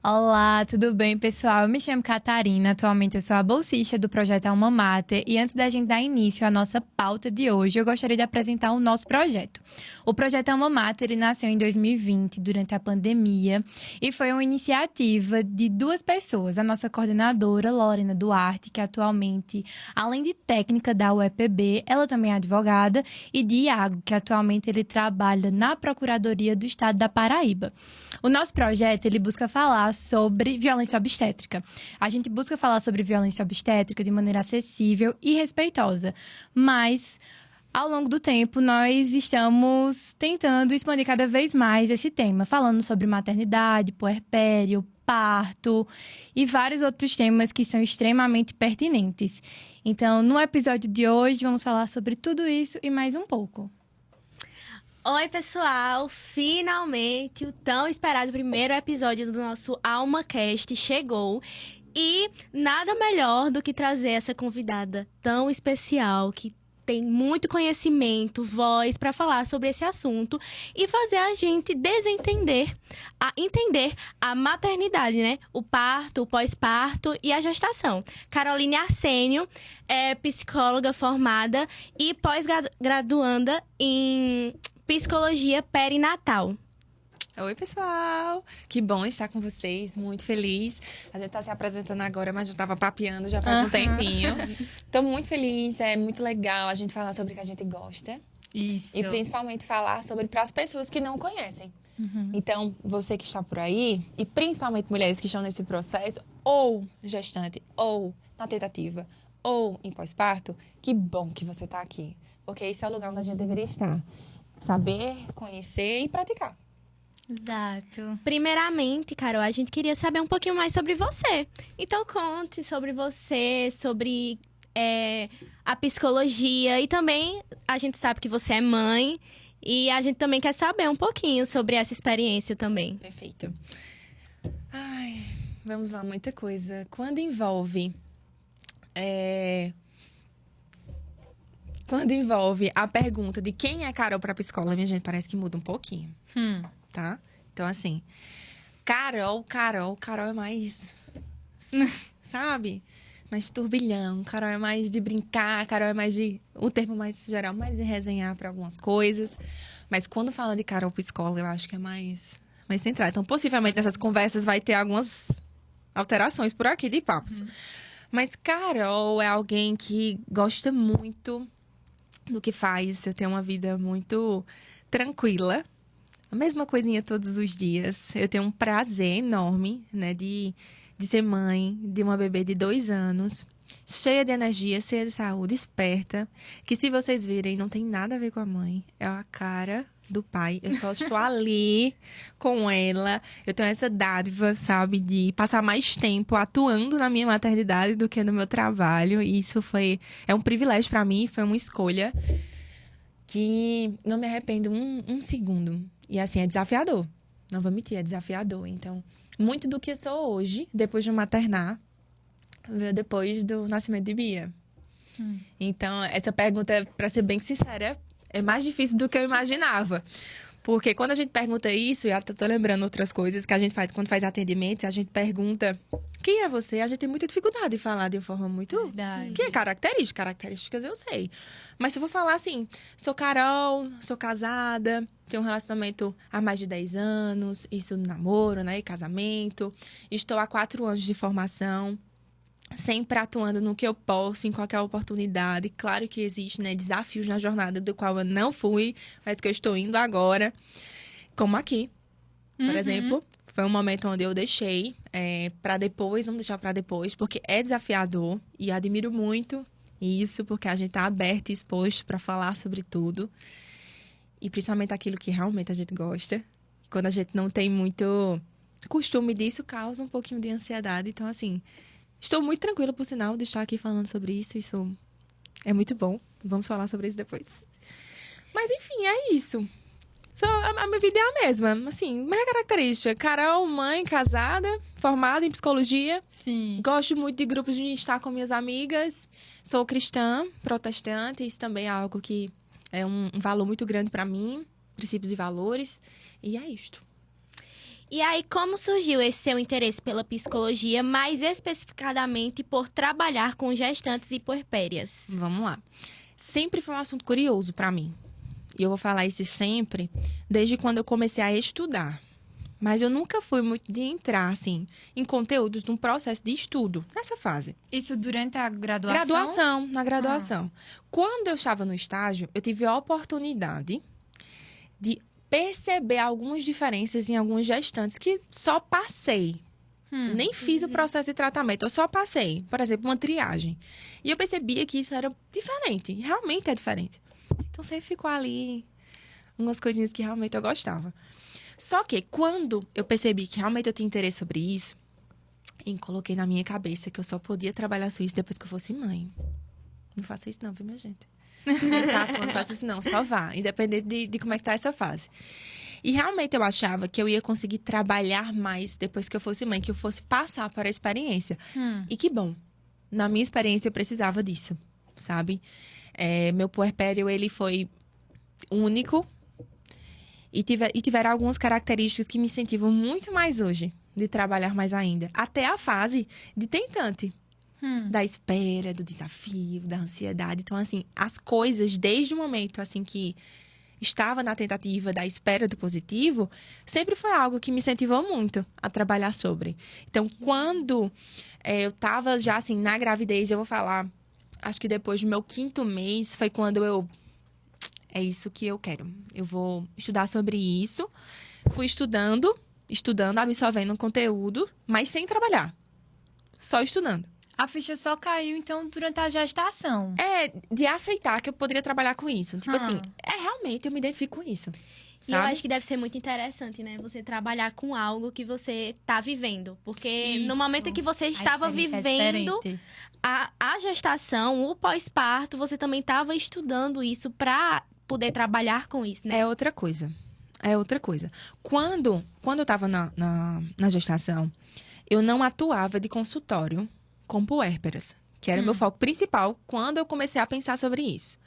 Olá, tudo bem, pessoal? Eu me chamo Catarina, atualmente eu sou a bolsista do Projeto Alma Mater e antes da gente dar início à nossa pauta de hoje, eu gostaria de apresentar o nosso projeto. O Projeto Alma Mater ele nasceu em 2020, durante a pandemia, e foi uma iniciativa de duas pessoas, a nossa coordenadora, Lorena Duarte, que atualmente, além de técnica da UEPB, ela também é advogada, e de Iago, que atualmente ele trabalha na Procuradoria do Estado da Paraíba. O nosso projeto, ele busca falar sobre violência obstétrica. A gente busca falar sobre violência obstétrica de maneira acessível e respeitosa, mas ao longo do tempo nós estamos tentando expandir cada vez mais esse tema, falando sobre maternidade, puerpério, parto e vários outros temas que são extremamente pertinentes. Então, no episódio de hoje, vamos falar sobre tudo isso e mais um pouco. Oi, pessoal! Finalmente o tão esperado primeiro episódio do nosso AlmaCast chegou. E nada melhor do que trazer essa convidada tão especial, que tem muito conhecimento, voz para falar sobre esse assunto e fazer a gente entender a maternidade, né? O parto, o pós-parto e a gestação. Caroline Arsênio é psicóloga formada e pós-graduanda em psicologia perinatal. Oi, pessoal! Que bom estar com vocês, muito feliz. A gente tá se apresentando agora, mas já tava papeando já faz um tempinho. Tô muito feliz, é muito legal a gente falar sobre o que a gente gosta. Isso. E principalmente falar sobre para as pessoas que não conhecem. Então, você que está por aí, e principalmente mulheres que estão nesse processo, ou gestante, ou na tentativa, ou em pós-parto, que bom que você tá aqui. Porque esse é o lugar onde a gente deveria estar. Saber, conhecer e praticar. Exato. Primeiramente, Carol, a gente queria saber um pouquinho mais sobre você. Então, conte sobre você, sobre a psicologia. E também, a gente sabe que você é mãe. E a gente também quer saber um pouquinho sobre essa experiência também. Perfeito. Ai, vamos lá, muita coisa. Quando envolve a pergunta de quem é Carol para psicóloga, minha gente, parece que muda um pouquinho. Tá? Então, assim, Carol é mais, sabe? Mais turbilhão. Carol é mais de brincar, Carol é mais de, o termo mais geral, mais de resenhar para algumas coisas. Mas quando fala de Carol psicóloga, eu acho que é mais centrado. Então, possivelmente, nessas conversas vai ter algumas alterações por aqui de papos. Mas Carol é alguém que gosta muito do que faz. Eu tenho uma vida muito tranquila. A mesma coisinha todos os dias. Eu tenho um prazer enorme, né, de ser mãe de uma bebê de 2 anos, cheia de energia, cheia de saúde, esperta, que se vocês virem, não tem nada a ver com a mãe. É a cara do pai. Eu só estou ali com ela. Eu tenho essa dádiva, sabe, de passar mais tempo atuando na minha maternidade do que no meu trabalho. E isso é um privilégio para mim, foi uma escolha que não me arrependo um segundo. E assim, é desafiador. Não vou mentir, é desafiador. Então, muito do que eu sou hoje, depois de maternar, veio depois do nascimento de Bia. Então, essa pergunta, para ser bem sincera, é mais difícil do que eu imaginava. Porque quando a gente pergunta isso, e eu tô lembrando outras coisas que a gente faz quando faz atendimento, a gente pergunta quem é você, a gente tem muita dificuldade de falar de uma forma muito... Verdade. Que é características eu sei. Mas se eu for falar assim, sou Carol, sou casada, tenho um relacionamento há mais de 10 anos, isso namoro, né, e casamento, estou há 4 anos de formação, sempre atuando no que eu posso, em qualquer oportunidade. Claro que existe, né, desafios na jornada do qual eu não fui, mas que eu estou indo agora, como aqui, por exemplo. Foi um momento onde eu deixei para depois, vamos deixar para depois, porque é desafiador e admiro muito isso, porque a gente tá aberto e exposto para falar sobre tudo. E principalmente aquilo que realmente a gente gosta. Quando a gente não tem muito costume disso, causa um pouquinho de ansiedade. Então, assim, estou muito tranquila, por sinal, de estar aqui falando sobre isso. Isso é muito bom. Vamos falar sobre isso depois. Mas, enfim, é isso. A minha vida é a mesma. Assim, minha característica. Carol, mãe, casada, formada em psicologia. Sim. Gosto muito de grupos de estar com minhas amigas. Sou cristã, protestante. Isso também é algo que é um valor muito grande para mim. Princípios e valores. E é isto. E aí, como surgiu esse seu interesse pela psicologia, mais especificadamente por trabalhar com gestantes e puerpérias? Vamos lá. Sempre foi um assunto curioso para mim. E eu vou falar isso sempre, desde quando eu comecei a estudar. Mas eu nunca fui muito de entrar, assim, em conteúdos num processo de estudo, nessa fase. Isso durante a graduação? Na graduação. Quando eu estava no estágio, eu tive a oportunidade de perceber algumas diferenças em alguns gestantes que só passei. Nem fiz o processo de tratamento, eu só passei. Por exemplo, uma triagem. E eu percebia que isso era diferente. Realmente é diferente. Então, sempre ficou ali umas coisinhas que realmente eu gostava. Só que, quando eu percebi que realmente eu tinha interesse sobre isso, eu coloquei na minha cabeça que eu só podia trabalhar com isso depois que eu fosse mãe. Não faça isso não, viu, minha gente? Não faça isso não, só vá. Independente de como é que tá essa fase. E realmente eu achava que eu ia conseguir trabalhar mais depois que eu fosse mãe, que eu fosse passar para a experiência. E que bom. Na minha experiência, eu precisava disso, sabe? Meu puerpério, ele foi único. E tiveram algumas características que me incentivam muito mais hoje de trabalhar mais ainda. Até a fase de tentante. Da espera, do desafio, da ansiedade. Então, assim, as coisas, desde o momento, assim, que estava na tentativa da espera do positivo, sempre foi algo que me incentivou muito a trabalhar sobre. Então, quando eu estava já, assim, na gravidez, eu vou falar, acho que depois do meu 5º mês, foi quando é isso que eu quero. Eu vou estudar sobre isso. Fui estudando, absorvendo um conteúdo, mas sem trabalhar. Só estudando. A ficha só caiu, então, durante a gestação. De aceitar que eu poderia trabalhar com isso. Tipo assim, realmente eu me identifico com isso. E eu acho que deve ser muito interessante, né? Você trabalhar com algo que você tá vivendo. Porque Isso. no momento em que você estava vivendo a gestação, o pós-parto, você também estava estudando isso pra poder trabalhar com isso, né? É outra coisa. Quando eu tava na gestação, eu não atuava de consultório com puérperas, que era o meu foco principal quando eu comecei a pensar sobre isso.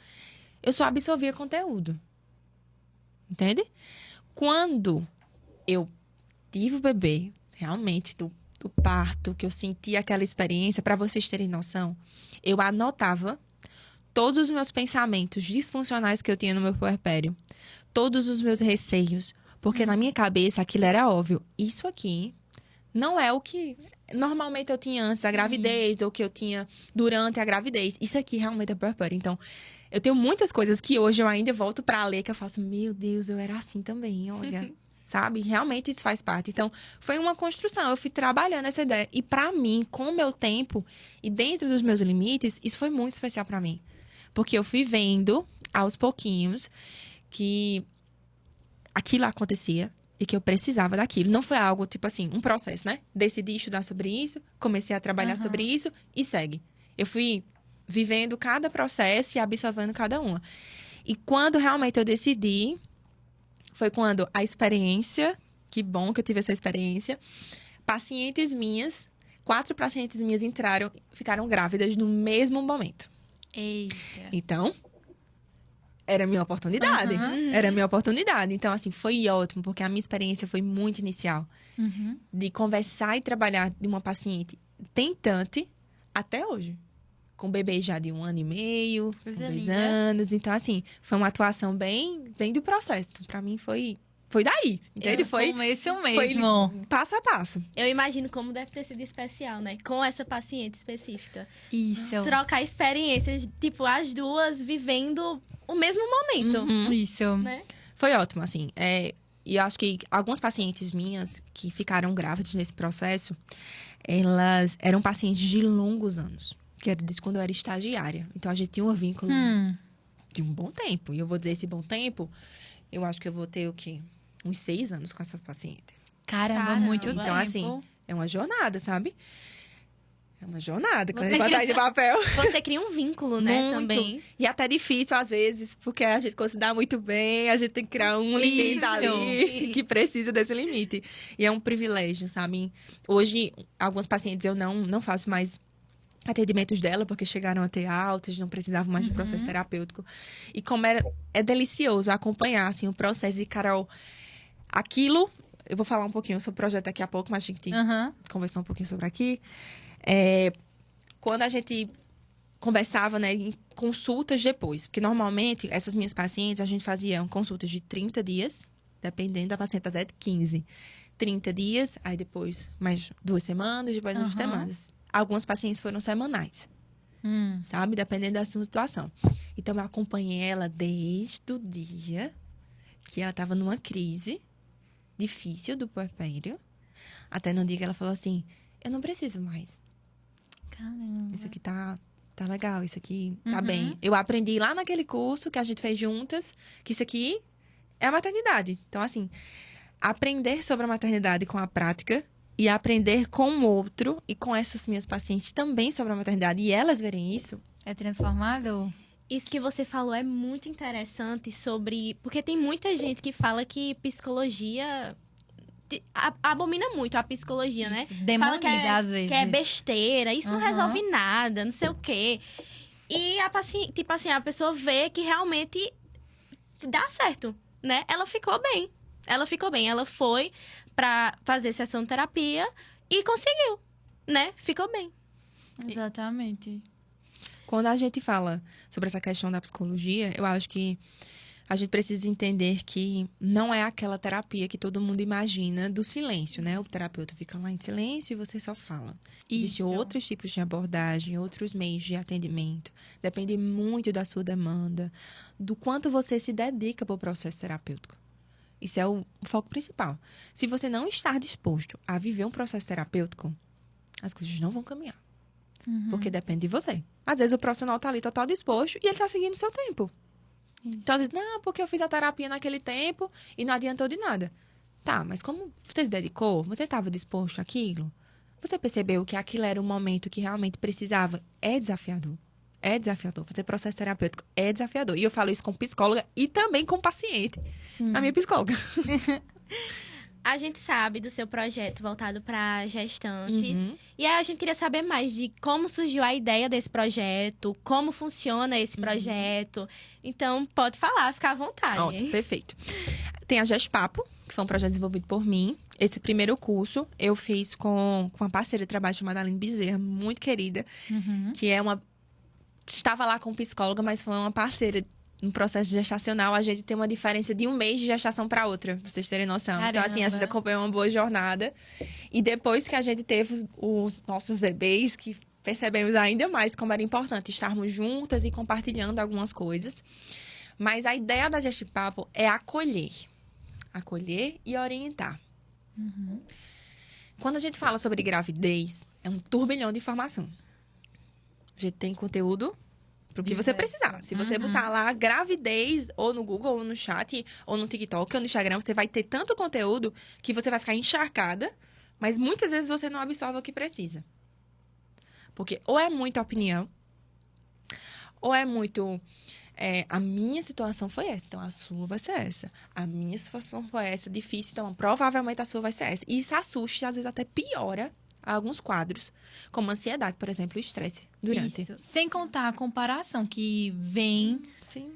Eu só absorvia conteúdo. Entende? Quando eu tive o bebê, realmente, do parto, que eu senti aquela experiência, para vocês terem noção, eu anotava todos os meus pensamentos disfuncionais que eu tinha no meu puerpério, todos os meus receios, porque na minha cabeça aquilo era óbvio. Isso aqui não é o que normalmente eu tinha antes da gravidez, ou que eu tinha durante a gravidez. Isso aqui realmente é puerpério. Então, eu tenho muitas coisas que hoje eu ainda volto pra ler, que eu faço, meu Deus, eu era assim também, olha. Sabe? Realmente isso faz parte. Então, foi uma construção. Eu fui trabalhando essa ideia. E pra mim, com o meu tempo e dentro dos meus limites, isso foi muito especial pra mim. Porque eu fui vendo, aos pouquinhos, que aquilo acontecia e que eu precisava daquilo. Não foi algo, tipo assim, um processo, né? Decidi estudar sobre isso, comecei a trabalhar sobre isso e segue. Eu fui vivendo cada processo e absorvendo cada uma. E quando realmente eu decidi, foi quando a experiência, que bom que eu tive essa experiência, 4 pacientes minhas ficaram grávidas no mesmo momento. Eita. Então, era a minha oportunidade. Era a minha oportunidade. Então, assim, foi ótimo, porque a minha experiência foi muito inicial. De conversar e trabalhar de uma paciente tentante até hoje. Com bebê já de 1 ano e meio, com 2 anos. Então, assim, foi uma atuação bem do processo. Pra mim, foi daí, entende? Foi Começo mesmo. Foi passo a passo. Eu imagino como deve ter sido especial, né? Com essa paciente específica. Isso. Trocar experiências, tipo, as duas vivendo o mesmo momento. Isso. Né? Foi ótimo, assim. E eu acho que algumas pacientes minhas que ficaram grávidas nesse processo, elas eram pacientes de longos anos. Que era desde quando eu era estagiária. Então, a gente tinha um vínculo de um bom tempo. E eu vou dizer esse bom tempo, eu acho que eu vou ter o quê? Uns 6 anos com essa paciente. Caramba, muito tempo. Então, assim, é uma jornada, sabe? É uma jornada, quando a gente botar aí de papel. Você cria um vínculo, né, Muito. também. E até difícil, às vezes, porque a gente se dá muito bem, a gente tem que criar um limite ali que precisa desse limite. E é um privilégio, sabe? Hoje, alguns pacientes eu não faço mais atendimentos dela, porque chegaram a ter altas, não precisavam mais de processo terapêutico. E como é delicioso acompanhar, assim, o processo de Carol. Aquilo Eu vou falar um pouquinho sobre o projeto daqui a pouco, mas a gente conversou um pouquinho sobre aqui. Quando a gente conversava, né, em consultas depois. Porque, normalmente, essas minhas pacientes, a gente fazia consultas de 30 dias, dependendo da paciente, até 15. 30 dias, aí depois mais 2 semanas, depois 2 semanas. Algumas pacientes foram semanais, sabe? Dependendo da sua situação. Então, eu acompanhei ela desde o dia que ela estava numa crise difícil do puerpério, até no dia que ela falou assim, eu não preciso mais. Caramba. Isso aqui tá legal, isso aqui tá bem. Eu aprendi lá naquele curso que a gente fez juntas, que isso aqui é a maternidade. Então, assim, aprender sobre a maternidade com a prática e aprender com o outro e com essas minhas pacientes também sobre a maternidade e elas verem isso. É transformador? Isso que você falou é muito interessante sobre... Porque tem muita gente que fala que psicologia... abomina muito a psicologia, né? Demoniza, fala às vezes. que é besteira, isso não resolve nada, não sei o quê. E a paciente, tipo assim, a pessoa vê que realmente dá certo, né? Ela ficou bem. Ela foi pra fazer sessão de terapia e conseguiu, né? Ficou bem. Exatamente. Quando a gente fala sobre essa questão da psicologia, eu acho que a gente precisa entender que não é aquela terapia que todo mundo imagina do silêncio, né? O terapeuta fica lá em silêncio e você só fala. Existem outros tipos de abordagem, outros meios de atendimento. Depende muito da sua demanda, do quanto você se dedica para o processo terapêutico. Isso é o foco principal. Se você não estar disposto a viver um processo terapêutico, as coisas não vão caminhar. Porque depende de você. Às vezes o profissional tá ali total disposto e ele tá seguindo o seu tempo. Então, às vezes, não, porque eu fiz a terapia naquele tempo e não adiantou de nada. Tá, mas como você se dedicou, você estava disposto àquilo, você percebeu que aquilo era um momento que realmente precisava. É desafiador. É desafiador. Fazer processo terapêutico é desafiador. E eu falo isso com psicóloga e também com paciente. A minha psicóloga. A gente sabe do seu projeto voltado para gestantes. E aí a gente queria saber mais de como surgiu a ideia desse projeto, como funciona esse projeto. Então, pode falar, fica à vontade. Ótimo, perfeito. Tem a Gestpapo, que foi um projeto desenvolvido por mim. Esse primeiro curso eu fiz com uma parceira de trabalho chamada Aline Bezerra, muito querida, que é uma... Estava lá com psicóloga, mas foi uma parceira no processo gestacional. A gente tem uma diferença de 1 mês de gestação para outra, pra vocês terem noção. Caramba. Então, assim, a gente acompanhou uma boa jornada. E depois que a gente teve os nossos bebês, que percebemos ainda mais como era importante estarmos juntas e compartilhando algumas coisas. Mas a ideia da Gestpapo é acolher. Acolher e orientar. Quando a gente fala sobre gravidez, é um turbilhão de informação. A gente tem conteúdo pro que você precisar. Se você botar lá gravidez, ou no Google, ou no chat, ou no TikTok, ou no Instagram, você vai ter tanto conteúdo que você vai ficar encharcada, mas muitas vezes você não absorve o que precisa. Porque ou é muita opinião, ou é muito... a minha situação foi essa, então a sua vai ser essa. A minha situação foi essa, difícil, então provavelmente a sua vai ser essa. E isso assusta, às vezes até piora alguns quadros, como ansiedade, por exemplo, o estresse durante. Isso. Sem contar a comparação que vem Sim.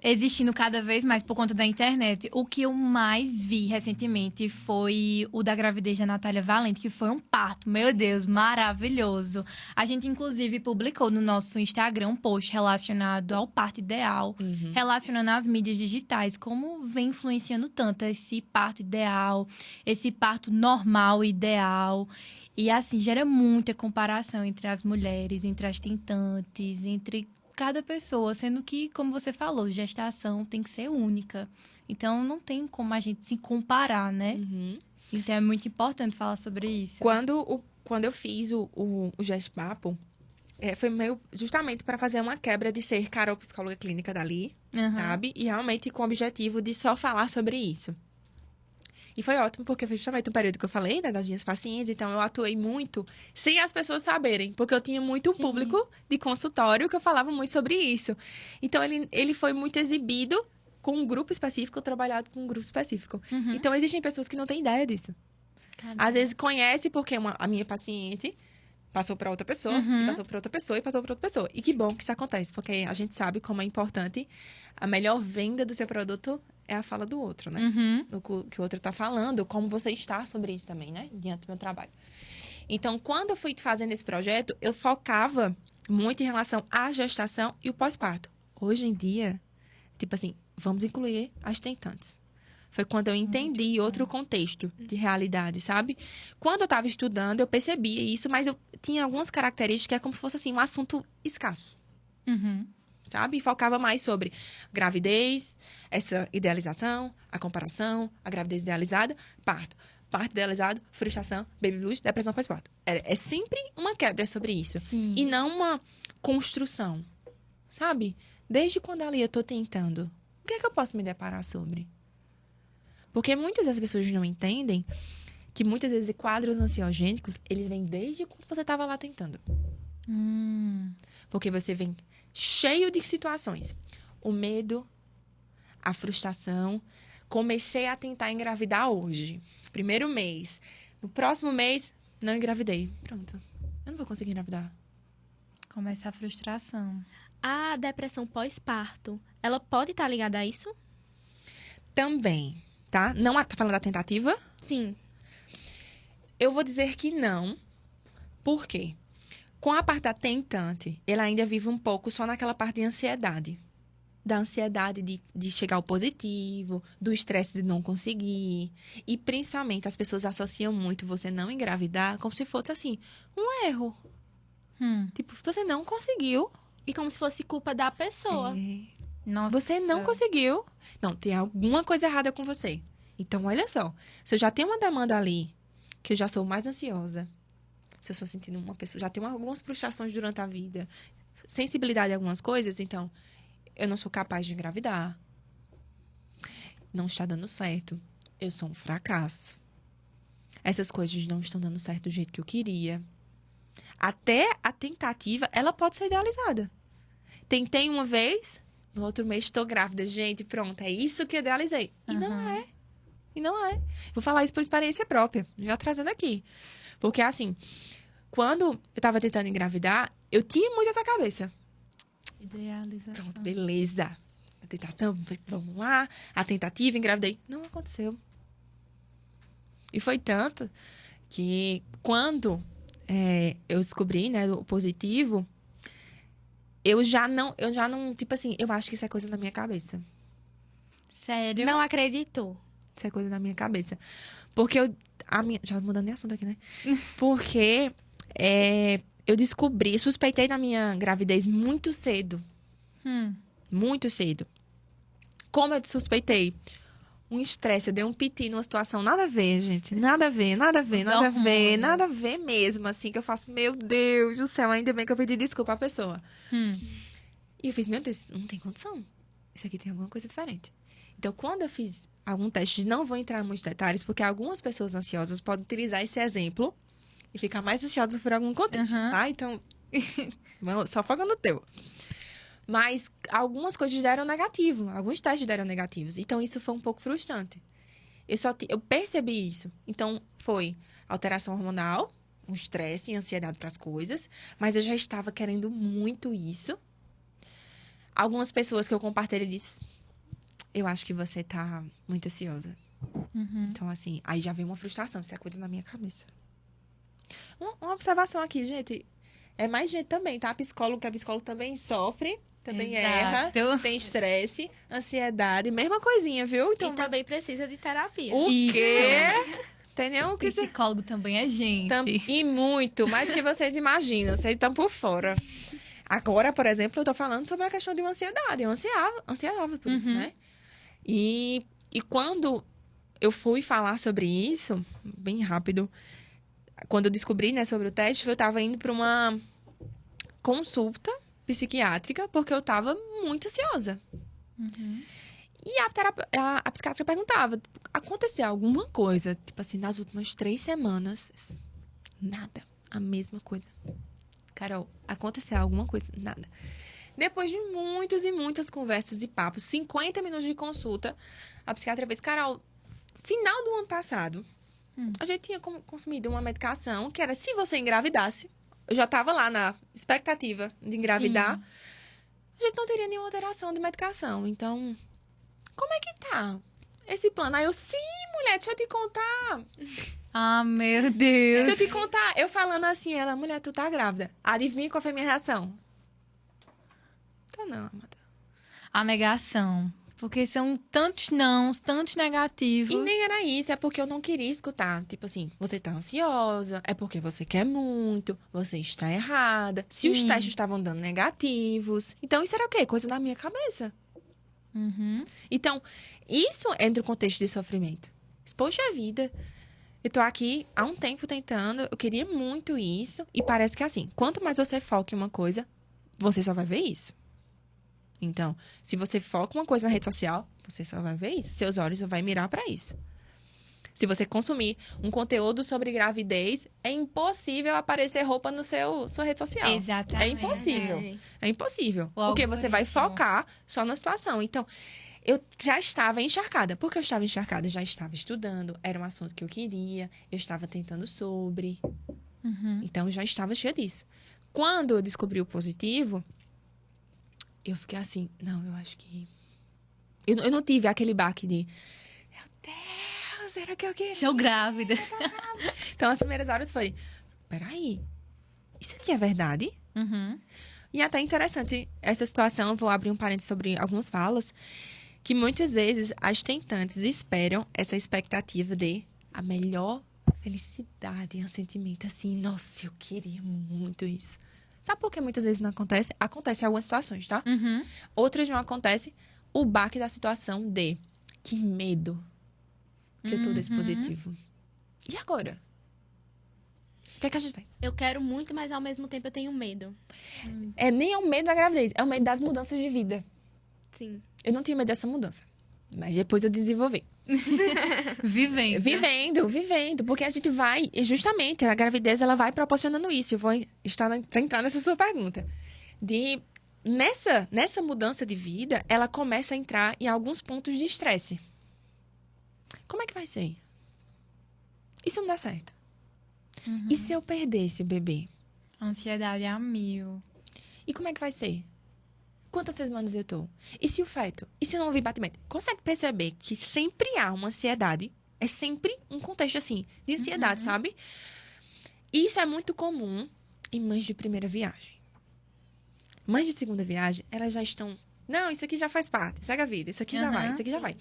existindo cada vez mais por conta da internet. O que eu mais vi recentemente foi o da gravidez da Natália Valente, que foi um parto. Meu Deus, maravilhoso. A gente, inclusive, publicou no nosso Instagram um post relacionado ao parto ideal, relacionando as mídias digitais, como vem influenciando tanto esse parto ideal, esse parto normal ideal. E, assim, gera muita comparação entre as mulheres, entre as tentantes, entre cada pessoa, sendo que, como você falou, gestação tem que ser única. Então, não tem como a gente se comparar, né? Então, é muito importante falar sobre isso. Quando eu fiz o Gestpapo, foi meio justamente para fazer uma quebra de ser Carol, psicóloga clínica dali, sabe? E realmente com o objetivo de só falar sobre isso. E foi ótimo, porque foi justamente o período que eu falei, né, das minhas pacientes. Então, eu atuei muito sem as pessoas saberem. Porque eu tinha muito público de consultório que eu falava muito sobre isso. Então, ele foi muito exibido com um grupo específico, trabalhado com um grupo específico. Então, existem pessoas que não têm ideia disso. Caramba. Às vezes, conhece porque a minha paciente passou para outra pessoa, e passou para outra pessoa, e passou para outra pessoa. E que bom que isso acontece, porque a gente sabe como é importante. A melhor venda do seu produto é a fala do outro, né? Do que o outro tá falando, como você está sobre isso também, né? Diante do meu trabalho. Então, quando eu fui fazendo esse projeto, eu focava muito em relação à gestação e o pós-parto. Hoje em dia, tipo assim, vamos incluir as tentantes. Foi quando eu entendi outro contexto de realidade, sabe? Quando eu estava estudando, eu percebia isso, mas eu tinha algumas características que é como se fosse, assim, um assunto escasso. Sabe? E focava mais sobre gravidez, essa idealização, a comparação, a gravidez idealizada, parto. Parto idealizado, frustração, baby blues, depressão pós-parto. É sempre uma quebra sobre isso. Sim. E não uma construção. Sabe? Desde quando ali eu tô tentando, o que é que eu posso me deparar sobre? Porque muitas das pessoas não entendem que muitas vezes quadros ansiogênicos, eles vêm desde quando você estava lá tentando. Porque você vem cheio de situações. O medo, a frustração. Comecei a tentar engravidar hoje. Primeiro mês. No próximo mês, não engravidei. Pronto. Eu não vou conseguir engravidar. Começa a frustração. A depressão pós-parto, ela pode estar ligada a isso? Também, tá? Não tá falando da tentativa? Sim. Eu vou dizer que não. Por quê? Com a parte da tentante, ela ainda vive um pouco só naquela parte de ansiedade. Da ansiedade de chegar ao positivo, do estresse de não conseguir. E, principalmente, as pessoas associam muito você não engravidar como se fosse, assim, um erro. Tipo, você não conseguiu. E como se fosse culpa da pessoa. Nossa. Você não conseguiu. Não, tem alguma coisa errada com você. Então, olha só. Se eu já tenho uma demanda ali, que eu já sou mais ansiosa, se eu estou sentindo uma pessoa, já tenho algumas frustrações durante a vida, sensibilidade a algumas coisas, então, eu não sou capaz de engravidar. Não está dando certo. Eu sou um fracasso. Essas coisas não estão dando certo do jeito que eu queria. Até a tentativa, ela pode ser idealizada. Tentei uma vez, no outro mês estou grávida. Gente, pronto, é isso que eu idealizei. E não é. E não é. Vou falar isso por experiência própria, já trazendo aqui. Porque, assim, quando eu estava tentando engravidar, eu tinha muito essa cabeça. Idealização. Pronto, beleza. A tentação, vamos lá. A tentativa, engravidei. Não aconteceu. E foi tanto que quando eu descobri, né, o positivo, eu já não, tipo assim, eu acho que isso é coisa na minha cabeça. Sério? Não acreditou. Isso é coisa na minha cabeça. Porque já mudando de assunto aqui, né? Porque eu descobri, suspeitei da minha gravidez muito cedo. Muito cedo. Como eu suspeitei? Um estresse, eu dei um piti numa situação nada a ver, gente. Nada a ver, nada a ver, nada a ver, nada a ver mesmo, assim, que eu faço, meu Deus do céu, ainda bem que eu pedi desculpa à pessoa. E eu fiz, meu Deus, não tem condição. Isso aqui tem alguma coisa diferente. Então, quando eu fiz algum teste, não vou entrar em muitos detalhes, porque algumas pessoas ansiosas podem utilizar esse exemplo e ficar mais ansiosas por algum contexto, tá? Então, só foca no teu. Mas algumas coisas deram negativo, alguns testes deram negativos. Então, isso foi um pouco frustrante. Eu percebi isso. Então, foi alteração hormonal, um estresse e ansiedade para as coisas, mas eu já estava querendo muito isso. Algumas pessoas que eu compartilhei disseram, eu acho que você tá muito ansiosa. Então, assim, aí já veio uma frustração, isso é coisa na minha cabeça. Uma observação aqui, gente. É mais gente também, tá? A psicólogo também sofre, também erra, tem estresse, ansiedade, mesma coisinha, viu? Então, E também precisa de terapia. o quê? Entendeu? Psicólogo também é gente. E muito, mais do que vocês imaginam. Vocês estão por fora. Agora, por exemplo, eu tô falando sobre a questão de uma ansiedade. Eu ansiava por isso, né? E quando eu fui falar sobre isso, bem rápido, quando eu descobri, né, sobre o teste, eu tava indo para uma consulta psiquiátrica, porque eu tava muito ansiosa. E a psiquiatra perguntava, aconteceu alguma coisa, tipo assim, nas últimas 3 semanas, nada, a mesma coisa. Carol, aconteceu alguma coisa? Nada. Depois de muitas e muitas conversas e papos, 50 minutos de consulta, a psiquiatra fez, Carol, final do ano passado, a gente tinha consumido uma medicação que era, se você engravidasse, eu já tava lá na expectativa de engravidar, a gente não teria nenhuma alteração de medicação. Então, como é que tá esse plano? Aí eu, sim, mulher, deixa eu te contar. Ah, meu Deus. Deixa eu te contar. Eu falando assim, ela, mulher, tu tá grávida. Adivinha qual foi a minha reação? Tô não, amada. A negação. Porque são tantos nãos, tantos negativos. E nem era isso, é porque eu não queria escutar. Tipo assim, você tá ansiosa, é porque você quer muito, você está errada. Se os testes estavam dando negativos. Então, isso era o quê? Coisa da minha cabeça. Uhum. Então, isso entra no contexto de sofrimento. Poxa vida, eu tô aqui há um tempo tentando, eu queria muito isso. E parece que é assim, quanto mais você foca em uma coisa, você só vai ver isso. Então, se você foca uma coisa na rede social, você só vai ver isso. Seus olhos só vão mirar para isso. Se você consumir um conteúdo sobre gravidez, é impossível aparecer roupa no sua rede social. Exatamente. É impossível. É impossível. O Porque você vai algoritmo. focar só na situação. Então, eu já estava encharcada. Porque eu estava encharcada, já estava estudando. Era um assunto que eu queria. Eu estava tentando sobre. Uhum. Então, eu já estava cheia disso. Quando eu descobri o positivo, eu fiquei assim, não, eu acho que... Eu não tive aquele baque de... Meu Deus, era o que eu queria. Estou grávida. Então, as primeiras horas foi... Peraí, isso aqui é verdade? Uhum. E até interessante essa situação, eu vou abrir um parênteses sobre algumas falas, que muitas vezes as tentantes esperam essa expectativa de a melhor felicidade, um sentimento assim, nossa, eu queria muito isso. Sabe por que muitas vezes não acontece? Acontece em algumas situações, tá? Uhum. Outras não acontece. O baque da situação de que medo que eu tô desse positivo. E agora? O que é que a gente faz? Eu quero muito, mas ao mesmo tempo eu tenho medo. É nem o medo da gravidez, é o medo das mudanças de vida. Sim. Eu não tinha medo dessa mudança. Mas depois eu desenvolvi. Vivendo. Vivendo. Porque a gente vai... E justamente, a gravidez, ela vai proporcionando isso. Eu vou entrar nessa sua pergunta. Nessa mudança de vida, ela começa a entrar em alguns pontos de estresse. Como é que vai ser? E se não dá certo? E se eu perder esse bebê? Ansiedade a mil. E como é que vai ser? Quantas semanas eu tô? E se o feto? E se não houver batimento? Consegue perceber que sempre há uma ansiedade? É sempre um contexto, assim, de ansiedade, sabe? E isso é muito comum em mães de primeira viagem. Mães de segunda viagem, elas já estão... Não, isso aqui já faz parte. Segue a vida. Isso aqui já vai. Isso aqui já vai.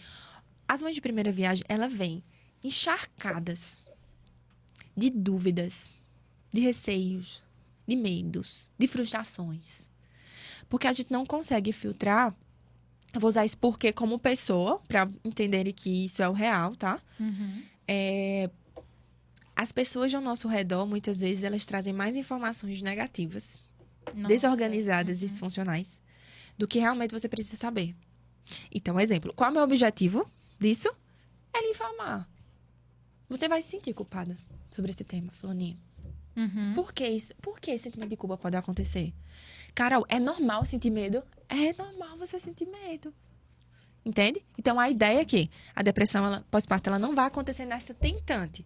As mães de primeira viagem, elas vêm encharcadas de dúvidas, de receios, de medos, de frustrações. Porque a gente não consegue filtrar. Eu vou usar esse porquê como pessoa, para entenderem que isso é o real, tá? As pessoas ao nosso redor, muitas vezes, elas trazem mais informações negativas, desorganizadas e disfuncionais, do que realmente você precisa saber. Então, exemplo, qual é o meu objetivo disso? É lhe informar. Você vai se sentir culpada sobre esse tema, fulaninho. Por que isso? Por que esse sentimento de culpa pode acontecer? Carol, é normal sentir medo? É normal você sentir medo. Entende? Então, a ideia é que a depressão pós-parto ela não vai acontecer nessa tentante.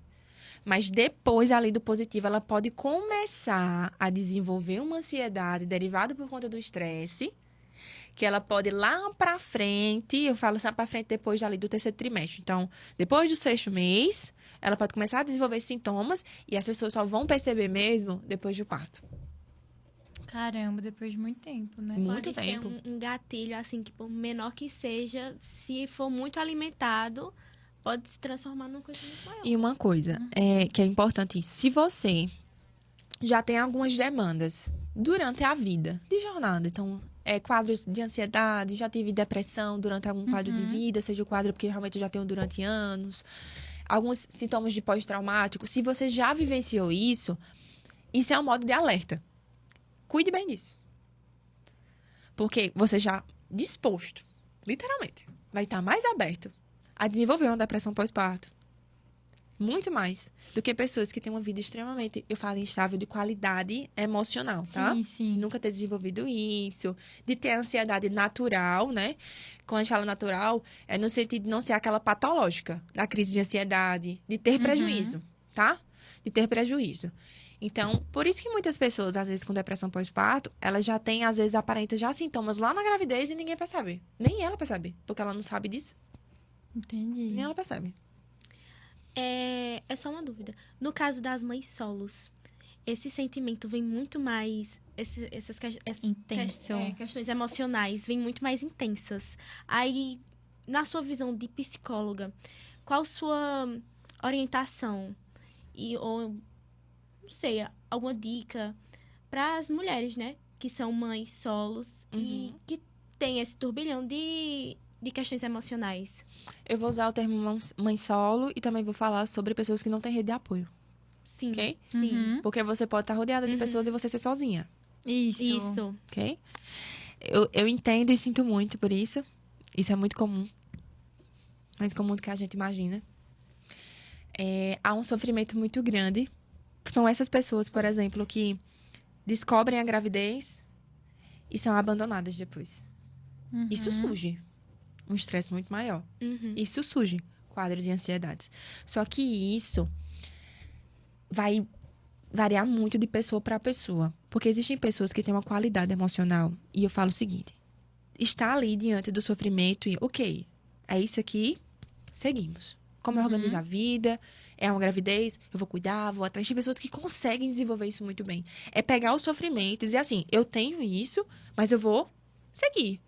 Mas depois, ali do positivo, ela pode começar a desenvolver uma ansiedade derivada por conta do estresse, que ela pode lá pra frente, eu falo lá pra frente depois ali do terceiro trimestre. Então, depois do 6º mês, ela pode começar a desenvolver sintomas e as pessoas só vão perceber mesmo depois do parto. Caramba, depois de muito tempo, né? Muito Pode tempo. ser um gatilho, assim, que por menor que seja, se for muito alimentado, pode se transformar numa coisa muito maior. E uma coisa que é importante, se você já tem algumas demandas durante a vida de jornada, então, quadros de ansiedade, já tive depressão durante algum quadro de vida, seja o quadro porque realmente eu já tenho durante anos, alguns sintomas de pós-traumático, se você já vivenciou isso é um modo de alerta. Cuide bem disso. Porque você já disposto, literalmente, vai estar mais aberto a desenvolver uma depressão pós-parto. Muito mais do que pessoas que têm uma vida extremamente, eu falo, instável de qualidade emocional, tá? Sim, sim. Nunca ter desenvolvido isso, de ter ansiedade natural, né? Quando a gente fala natural, é no sentido de não ser aquela patológica, da crise de ansiedade, de ter prejuízo, tá? De ter prejuízo. Então, por isso que muitas pessoas, às vezes, com depressão pós-parto, elas já têm, às vezes, aparenta já sintomas lá na gravidez e ninguém percebe. Nem ela percebe, porque ela não sabe disso. Entendi. Nem ela percebe. É só uma dúvida. No caso das mães solos, esse sentimento vem muito mais... Intenso. Questões emocionais vêm muito mais intensas. Aí, na sua visão de psicóloga, qual sua orientação? Ou, não sei, alguma dica para as mulheres, né? Que são mães solos e que têm esse turbilhão de questões emocionais. Eu vou usar o termo mãe solo e também vou falar sobre pessoas que não têm rede de apoio, Sim, ok? sim. Porque você pode estar rodeada de pessoas e você ser sozinha, Isso. ok? Eu entendo e sinto muito por isso. Isso é muito comum. Mais comum do que a gente imagina. Há um sofrimento muito grande. São essas pessoas, por exemplo, que descobrem a gravidez e são abandonadas depois. Isso surge um estresse muito maior. Isso surge quadro de ansiedades. Só que isso vai variar muito de pessoa para pessoa. Porque existem pessoas que têm uma qualidade emocional. E eu falo o seguinte. Está ali diante do sofrimento e, ok, é isso aqui, seguimos. Como organizar a vida, é uma gravidez, eu vou cuidar, vou atrás. Tem pessoas que conseguem desenvolver isso muito bem. É pegar o sofrimento e dizer assim, eu tenho isso, mas eu vou seguir.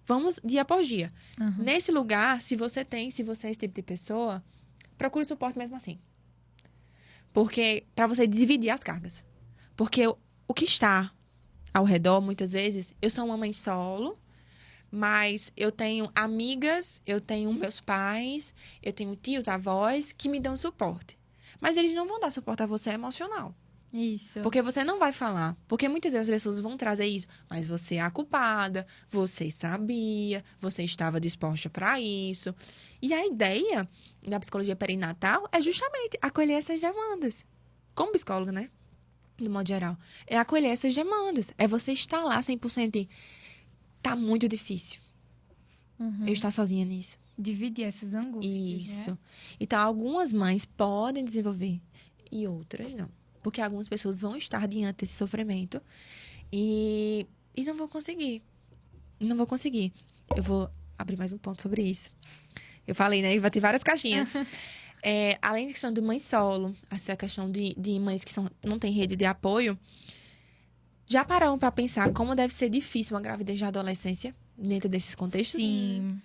Vamos dia após dia. Nesse lugar, se você é esse tipo de pessoa, procure suporte mesmo assim. Porque, para você dividir as cargas. Porque o que está ao redor, muitas vezes, eu sou uma mãe solo, mas eu tenho amigas, eu tenho meus pais, eu tenho tios, avós que me dão suporte. Mas eles não vão dar suporte a você emocional. Isso. Porque você não vai falar. Porque muitas vezes as pessoas vão trazer isso. Mas você é a culpada, você sabia, você estava disposta para isso. E a ideia da psicologia perinatal é justamente acolher essas demandas. Como psicóloga, né? De modo geral. É acolher essas demandas. É você estar lá 100% e tá muito difícil. Eu estar sozinha nisso. Dividir essas angústias, Isso. né? Então, algumas mães podem desenvolver e outras não. Porque algumas pessoas vão estar diante desse sofrimento e não vão conseguir. Não vou conseguir. Eu vou abrir mais um ponto sobre isso. Eu falei, né? Vai ter várias caixinhas. Além da questão de mãe solo, essa questão de mães que não têm rede de apoio, já pararam para pensar como deve ser difícil uma gravidez na adolescência dentro desses contextos? Sim.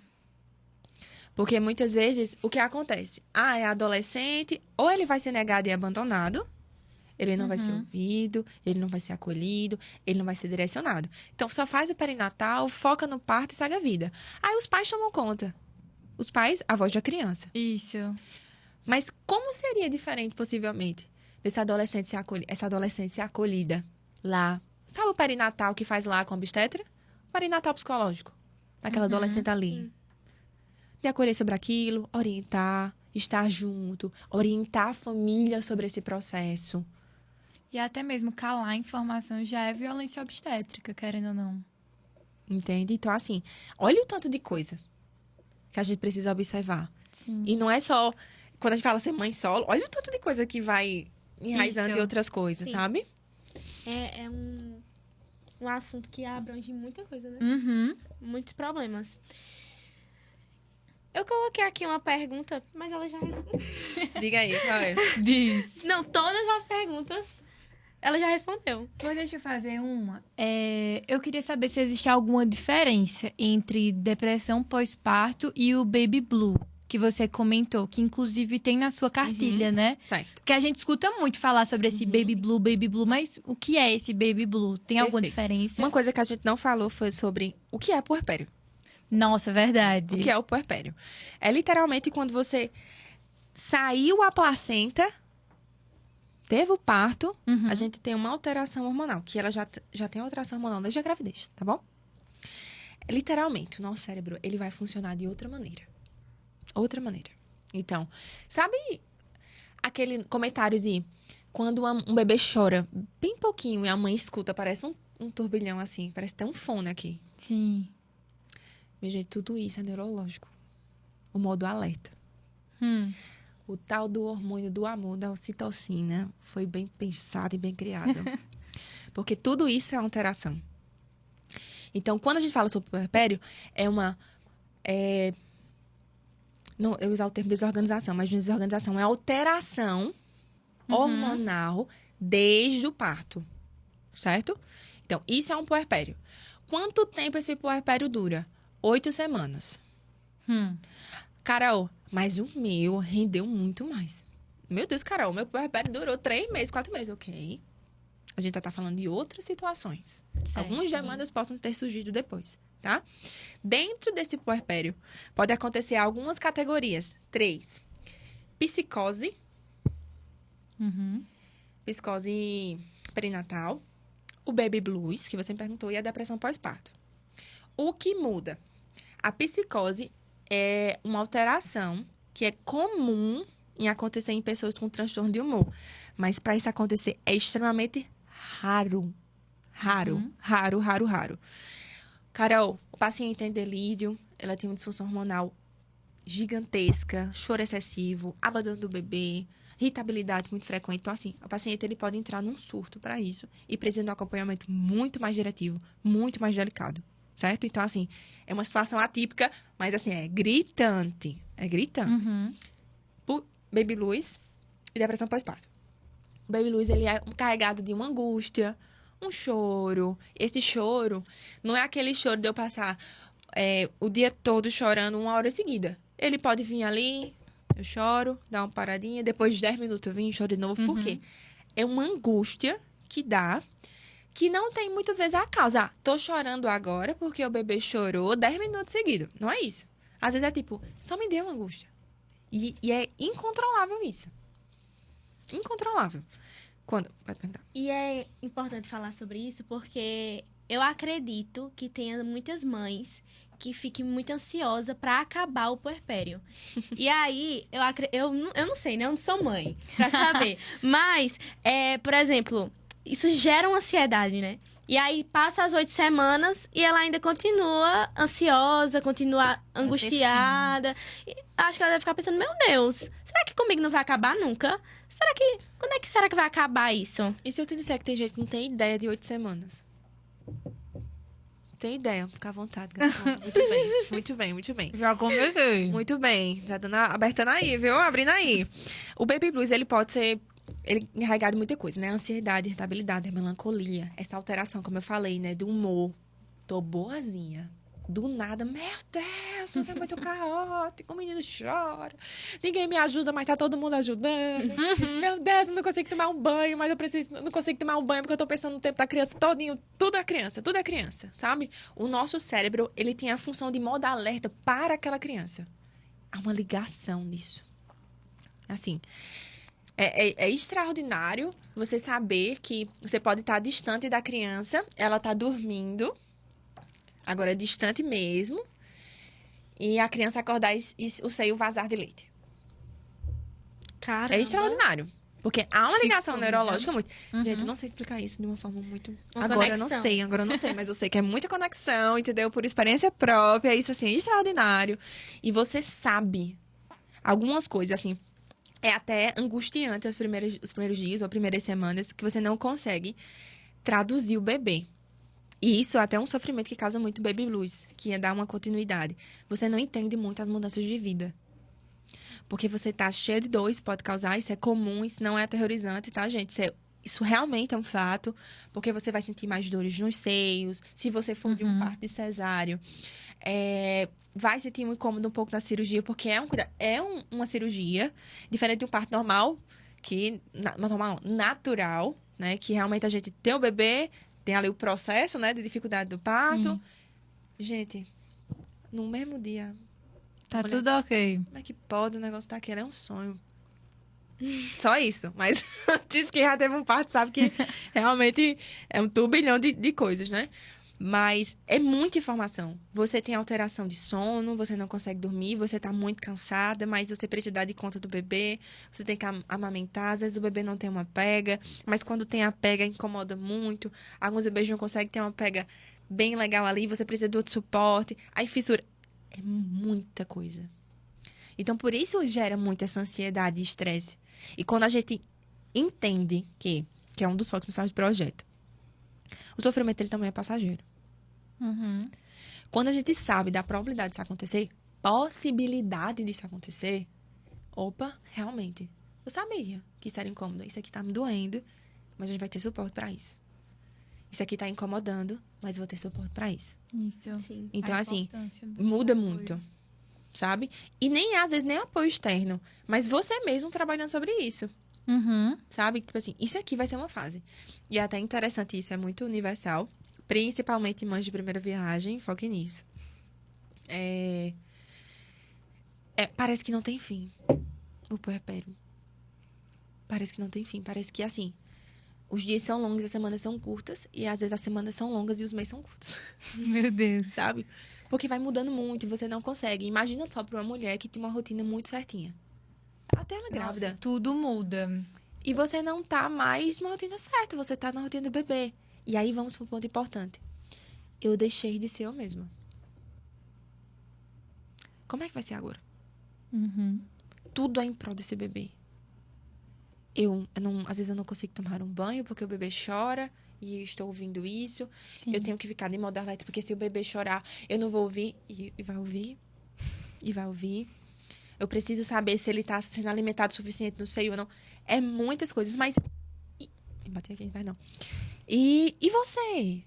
Porque muitas vezes, o que acontece? É adolescente, ou ele vai ser negado e abandonado, ele não vai ser ouvido, ele não vai ser acolhido, ele não vai ser direcionado. Então, só faz o perinatal, foca no parto e segue a vida. Aí os pais tomam conta. Os pais, a voz da criança. Isso. Mas como seria diferente, possivelmente, essa adolescente ser acolhida lá? Sabe o perinatal que faz lá com a obstetra? O perinatal psicológico. Daquela adolescente ali. De acolher sobre aquilo, orientar, estar junto, orientar a família sobre esse processo. E até mesmo calar a informação já é violência obstétrica, querendo ou não. Entende? Então, assim, olha o tanto de coisa que a gente precisa observar. Sim. E não é só... Quando a gente fala ser mãe solo, olha o tanto de coisa que vai enraizando Isso. em outras coisas, Sim. sabe? É um assunto que abrange muita coisa, né? Muitos problemas. Eu coloquei aqui uma pergunta, mas ela já respondeu. Diga aí, qual é? Diz. Não, todas as perguntas ela já respondeu. Pois deixa eu fazer uma. Eu queria saber se existe alguma diferença entre depressão pós-parto e o baby blue, que você comentou, que inclusive tem na sua cartilha, né? Certo. Porque a gente escuta muito falar sobre esse baby blue, mas o que é esse baby blue? Tem alguma Perfeito. diferença? Uma coisa que a gente não falou foi sobre o que é puerpério. Nossa, verdade. O que é o puerpério? É literalmente quando você saiu a placenta, teve o parto, a gente tem uma alteração hormonal, que ela já tem alteração hormonal desde a gravidez, tá bom? Literalmente, o nosso cérebro, ele vai funcionar de outra maneira. Outra maneira. Então, sabe aquele comentário de quando um bebê chora bem pouquinho e a mãe escuta, parece um turbilhão assim, parece ter um fone aqui. Sim. Meu gente, tudo isso é neurológico. O modo alerta. O tal do hormônio do amor, da ocitocina, foi bem pensado e bem criado. Porque tudo isso é alteração. Então, quando a gente fala sobre puerpério, não, eu usar o termo desorganização, mas desorganização é alteração hormonal desde o parto, certo? Então, isso é um puerpério. Quanto tempo esse puerpério dura? 8 semanas. Carol, mas o meu rendeu muito mais. Meu Deus, Carol, meu puerpério durou 3 meses, 4 meses, ok. A gente tá falando de outras situações. Certo. Algumas demandas possam ter surgido depois, tá? Dentro desse puerpério, pode acontecer algumas categorias. 3. Psicose. Psicose perinatal. O baby blues, que você me perguntou, e a depressão pós-parto. O que muda? A psicose é uma alteração que é comum em acontecer em pessoas com transtorno de humor. Mas para isso acontecer é extremamente raro. Raro. Carol, o paciente tem delírio, ela tem uma disfunção hormonal gigantesca, choro excessivo, abandono do bebê, irritabilidade muito frequente. Então, assim, o paciente ele pode entrar num surto para isso e precisa de um acompanhamento muito mais diretivo, muito mais delicado, certo? Então, assim, é uma situação atípica, mas, assim, é gritante. É gritante. Baby blues e depressão pós-parto. O baby blues, ele é carregado de uma angústia, um choro. Esse choro não é aquele choro de eu passar o dia todo chorando 1 hora seguida. Ele pode vir ali, eu choro, dá uma paradinha, depois de 10 minutos eu venho e choro de novo. Por quê? É uma angústia que dá, que não tem muitas vezes a causa. Tô chorando agora porque o bebê chorou 10 minutos seguidos. Não é isso. Às vezes é tipo, só me deu uma angústia. E é incontrolável isso. Incontrolável. Quando? Vai perguntar. E é importante falar sobre isso porque eu acredito que tenha muitas mães que fiquem muito ansiosas para acabar o puerpério. E aí, eu não sei, né? Eu não sou mãe pra saber. Mas, por exemplo, isso gera uma ansiedade, né? E aí, passa as 8 semanas e ela ainda continua ansiosa, continua angustiada. E acho que ela deve ficar pensando, meu Deus, será que comigo não vai acabar nunca? Quando será que vai acabar isso? E se eu te disser que tem gente que não tem ideia de 8 semanas? Tem ideia, fica à vontade, Gabriela. Muito bem. Já comecei. Muito bem, já dando abertando aí, viu? Abrindo aí. O baby blues, ele pode ser enraizado de muita coisa, né? Ansiedade, irritabilidade, melancolia, essa alteração, como eu falei, né? Do humor. Tô boazinha. Do nada, meu Deus, tudo é muito caótico, o menino chora. Ninguém me ajuda, mas tá todo mundo ajudando. Meu Deus, eu não consigo tomar um banho, mas não consigo tomar um banho porque eu tô pensando no tempo da criança todinho. Tudo é criança, sabe? O nosso cérebro, ele tem a função de modo alerta para aquela criança. Há uma ligação nisso. Assim, é extraordinário você saber que você pode estar distante da criança, ela tá dormindo, agora é distante mesmo, e a criança acordar e o seio vazar de leite. Caramba. É extraordinário. Porque há uma ligação neurológica muito... Uhum. Gente, eu não sei explicar isso de uma forma muito... Uma agora conexão. eu não sei, mas eu sei que é muita conexão, entendeu? Por experiência própria, isso, assim, é extraordinário. E você sabe algumas coisas, assim... É até angustiante os primeiros dias ou primeiras semanas que você não consegue traduzir o bebê. E isso é até um sofrimento que causa muito baby blues, que é dar uma continuidade. Você não entende muito as mudanças de vida. Porque você tá cheio de dor, isso pode causar, isso é comum, isso não é aterrorizante, tá, gente? Isso realmente é um fato, porque você vai sentir mais dores nos seios, se você for de um parto de cesáreo. Vai sentir um incômodo um pouco na cirurgia, porque uma cirurgia, diferente de um parto normal, natural, né? Que realmente a gente tem o bebê, tem ali o processo, né? De dificuldade do parto. Gente, no mesmo dia... Tá tudo ok. Como é que pode o negócio tá aqui? É um sonho. Só isso. Mas antes que já teve um parto, sabe que realmente é um turbilhão de coisas, né? Mas é muita informação. Você tem alteração de sono, você não consegue dormir, você tá muito cansada, mas você precisa dar de conta do bebê, você tem que amamentar, às vezes o bebê não tem uma pega, mas quando tem a pega incomoda muito. Alguns bebês não conseguem ter uma pega bem legal ali, você precisa de outro suporte. Aí fissura. É muita coisa. Então, por isso gera muito essa ansiedade e estresse. E quando a gente entende que é um dos focos principais do projeto, o sofrimento ele também é passageiro. Uhum. Quando a gente sabe da probabilidade disso acontecer, possibilidade disso acontecer, opa, realmente, eu sabia que isso era incômodo. Isso aqui tá me doendo, mas a gente vai ter suporte pra isso. Isso aqui tá incomodando, mas eu vou ter suporte pra isso. Isso. Sim. Então, A assim, importância do muda apoio. muito, sabe? E nem, às vezes, nem apoio externo, mas você mesmo trabalhando sobre isso, Uhum. sabe? Tipo assim, isso aqui vai ser uma fase. E é até interessante isso, é muito universal, principalmente mães de primeira viagem, foquem nisso. Parece que não tem fim, o puerpério. Parece que não tem fim, parece que, assim, os dias são longos, as semanas são curtas, e às vezes as semanas são longas e os meses são curtos. Meu Deus. Sabe? Porque vai mudando muito e você não consegue. Imagina só pra uma mulher que tem uma rotina muito certinha. Até ela grávida. Nossa, tudo muda. E você não tá mais na rotina certa, você tá na rotina do bebê. E aí vamos pro ponto importante. Eu deixei de ser eu mesma. Como é que vai ser agora? Uhum. Tudo é em prol desse bebê. Às vezes eu não consigo tomar um banho porque o bebê chora e eu estou ouvindo isso. Sim. Eu tenho que ficar de modo alerta porque se o bebê chorar, eu não vou ouvir e vai ouvir. E vai ouvir. Eu preciso saber se ele está sendo alimentado o suficiente no seio ou não. É muitas coisas, mas... Bati aqui, vai não. E você?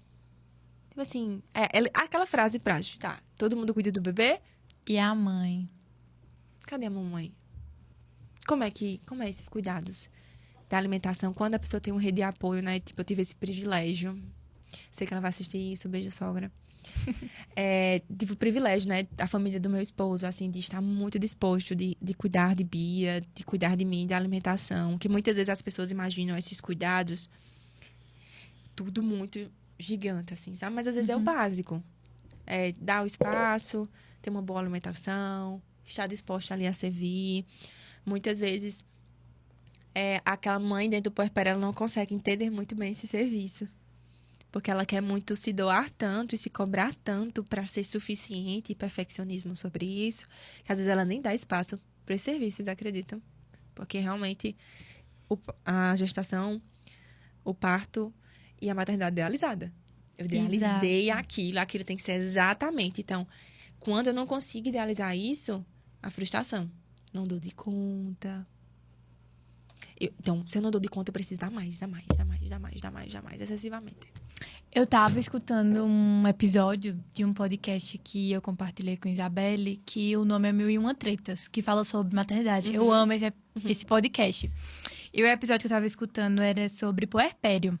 Tipo assim, aquela frase prática, tá? Todo mundo cuida do bebê? E a mãe? Cadê a mamãe? Como é esses cuidados da alimentação? Quando a pessoa tem uma rede de apoio, né? Tipo, eu tive esse privilégio. Sei que ela vai assistir isso. Beijo, sogra. Tive o privilégio, né? Da família do meu esposo, assim, de estar muito disposto de cuidar de Bia, de cuidar de mim, da alimentação. Que muitas vezes as pessoas imaginam esses cuidados tudo muito gigante, assim, sabe? Mas às vezes é o básico. Dar o espaço, ter uma boa alimentação, estar disposta ali a servir. Muitas vezes, aquela mãe dentro do puerpério, ela não consegue entender muito bem esse serviço. Porque ela quer muito se doar tanto e se cobrar tanto para ser suficiente e perfeccionismo sobre isso, que às vezes ela nem dá espaço para esse serviço, vocês acreditam? Porque realmente a gestação, o parto e a maternidade idealizada. Eu idealizei aquilo tem que ser exatamente. Então, quando eu não consigo idealizar isso, a frustração. Não dou de conta. Então, se eu não dou de conta, eu preciso dar mais, excessivamente. Eu tava escutando um episódio de um podcast que eu compartilhei com Isabelle, que o nome é 1001 Tretas, que fala sobre maternidade. Eu amo esse podcast. E o episódio que eu tava escutando era sobre puerpério.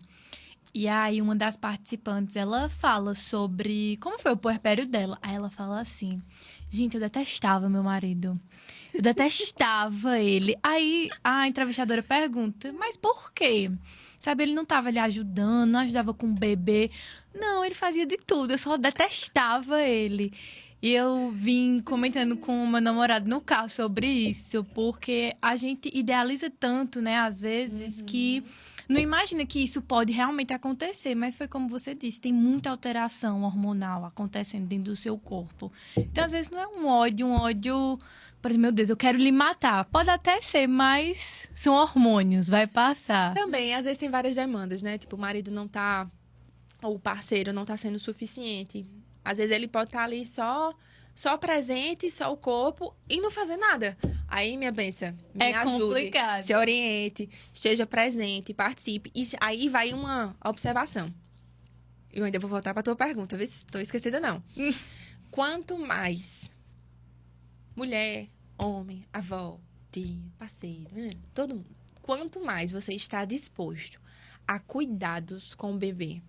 E aí, uma das participantes, ela fala sobre como foi o puerpério dela. Aí ela fala assim: gente, eu detestava meu marido. Eu detestava ele. Aí a entrevistadora pergunta: mas por quê? Sabe, ele não tava ali ajudando, não ajudava com o bebê. Não, ele fazia de tudo, eu só detestava ele. E eu vim comentando com o meu namorado no carro sobre isso, porque a gente idealiza tanto, né, às vezes, que não imagina que isso pode realmente acontecer. Mas foi como você disse, tem muita alteração hormonal acontecendo dentro do seu corpo. Então, às vezes, não é um ódio... Por exemplo, meu Deus, eu quero lhe matar. Pode até ser, mas são hormônios, vai passar. Também, às vezes tem várias demandas, né? Tipo, o marido não tá... Ou o parceiro não tá sendo suficiente. Às vezes ele pode estar ali só presente, só o corpo, e não fazer nada. Aí, minha benção, me ajude, complicado. se oriente, esteja presente, participe. E aí vai uma observação. Eu ainda vou voltar pra tua pergunta, vê se estou esquecida, não. Quanto mais mulher, homem, avó, tia, parceiro, todo mundo. Quanto mais você está disposto a cuidados com o bebê,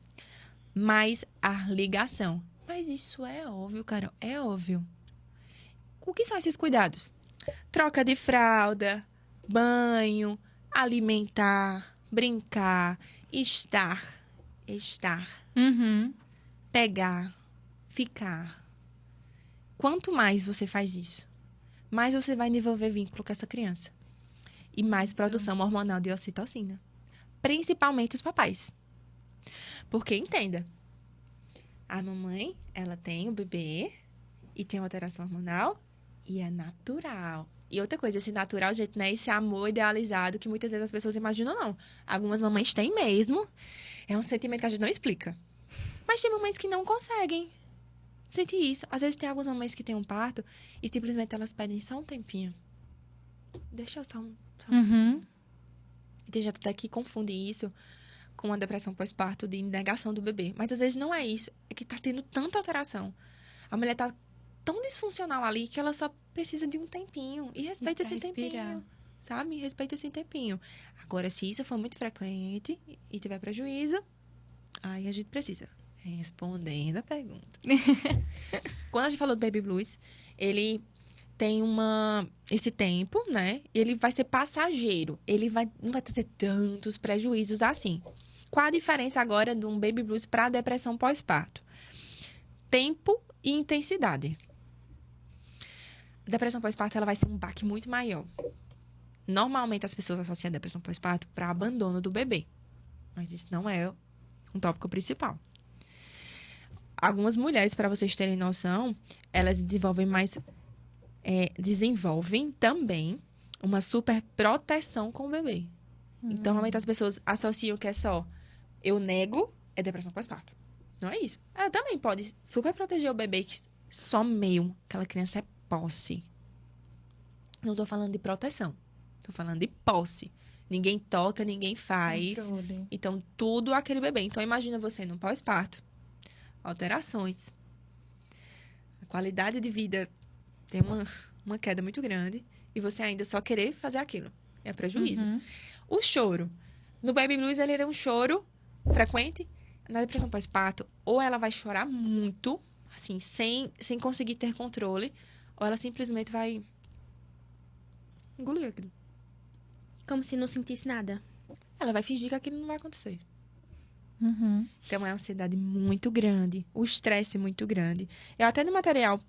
mais a ligação. Mas isso é óbvio, Carol, é óbvio. O que são esses cuidados? Troca de fralda, banho, alimentar, brincar, estar, pegar, ficar. Quanto mais você faz isso, mais você vai desenvolver vínculo com essa criança. E mais produção hormonal de ocitocina. Principalmente os papais. Porque, entenda, a mamãe, ela tem o bebê e tem uma alteração hormonal E é natural. E outra coisa, esse natural, gente, não é esse amor idealizado que muitas vezes as pessoas imaginam, não. Algumas mamães têm mesmo. É um sentimento que a gente não explica. Mas tem mamães que não conseguem sentir isso. Às vezes tem algumas mamães que têm um parto e simplesmente elas pedem só um tempinho. Deixa eu só um... E tem gente até que confunde isso com uma depressão pós-parto de negação do bebê. Mas às vezes não é isso. É que tá tendo tanta alteração. A mulher tá tão disfuncional ali que ela só precisa de um tempinho. E respeita esse tempinho. Sabe? Respeita esse tempinho. Agora, se isso for muito frequente e tiver prejuízo, aí a gente precisa. Respondendo a pergunta. Quando a gente falou do Baby Blues, ele tem esse tempo, né? Ele vai ser passageiro. Não vai ter tantos prejuízos assim. Qual a diferença agora de um Baby Blues para a depressão pós-parto? Tempo e intensidade. A depressão pós-parto ela vai ser um baque muito maior. Normalmente as pessoas associam a depressão pós-parto para abandono do bebê. Mas isso não é um tópico principal. Algumas mulheres, para vocês terem noção, elas desenvolvem também uma super proteção com o bebê. Então, normalmente as pessoas associam que é só eu nego, é depressão pós-parto. Não é isso. Ela também pode super proteger o bebê, que só meu, aquela criança é posse. Não tô falando de proteção. Tô falando de posse. Ninguém toca, ninguém faz. Controle. Então, tudo aquele bebê. Então, imagina você no pós-parto. Alterações. A qualidade de vida tem uma queda muito grande. E você ainda só querer fazer aquilo. É prejuízo. O choro. No Baby Blues, ele era um choro frequente. Na depressão pós-parto, ou ela vai chorar muito, assim, sem conseguir ter controle, ou ela simplesmente vai engolir aquilo. Como se não sentisse nada. Ela vai fingir que aquilo não vai acontecer. Então, é uma ansiedade muito grande, o estresse muito grande. Eu até no material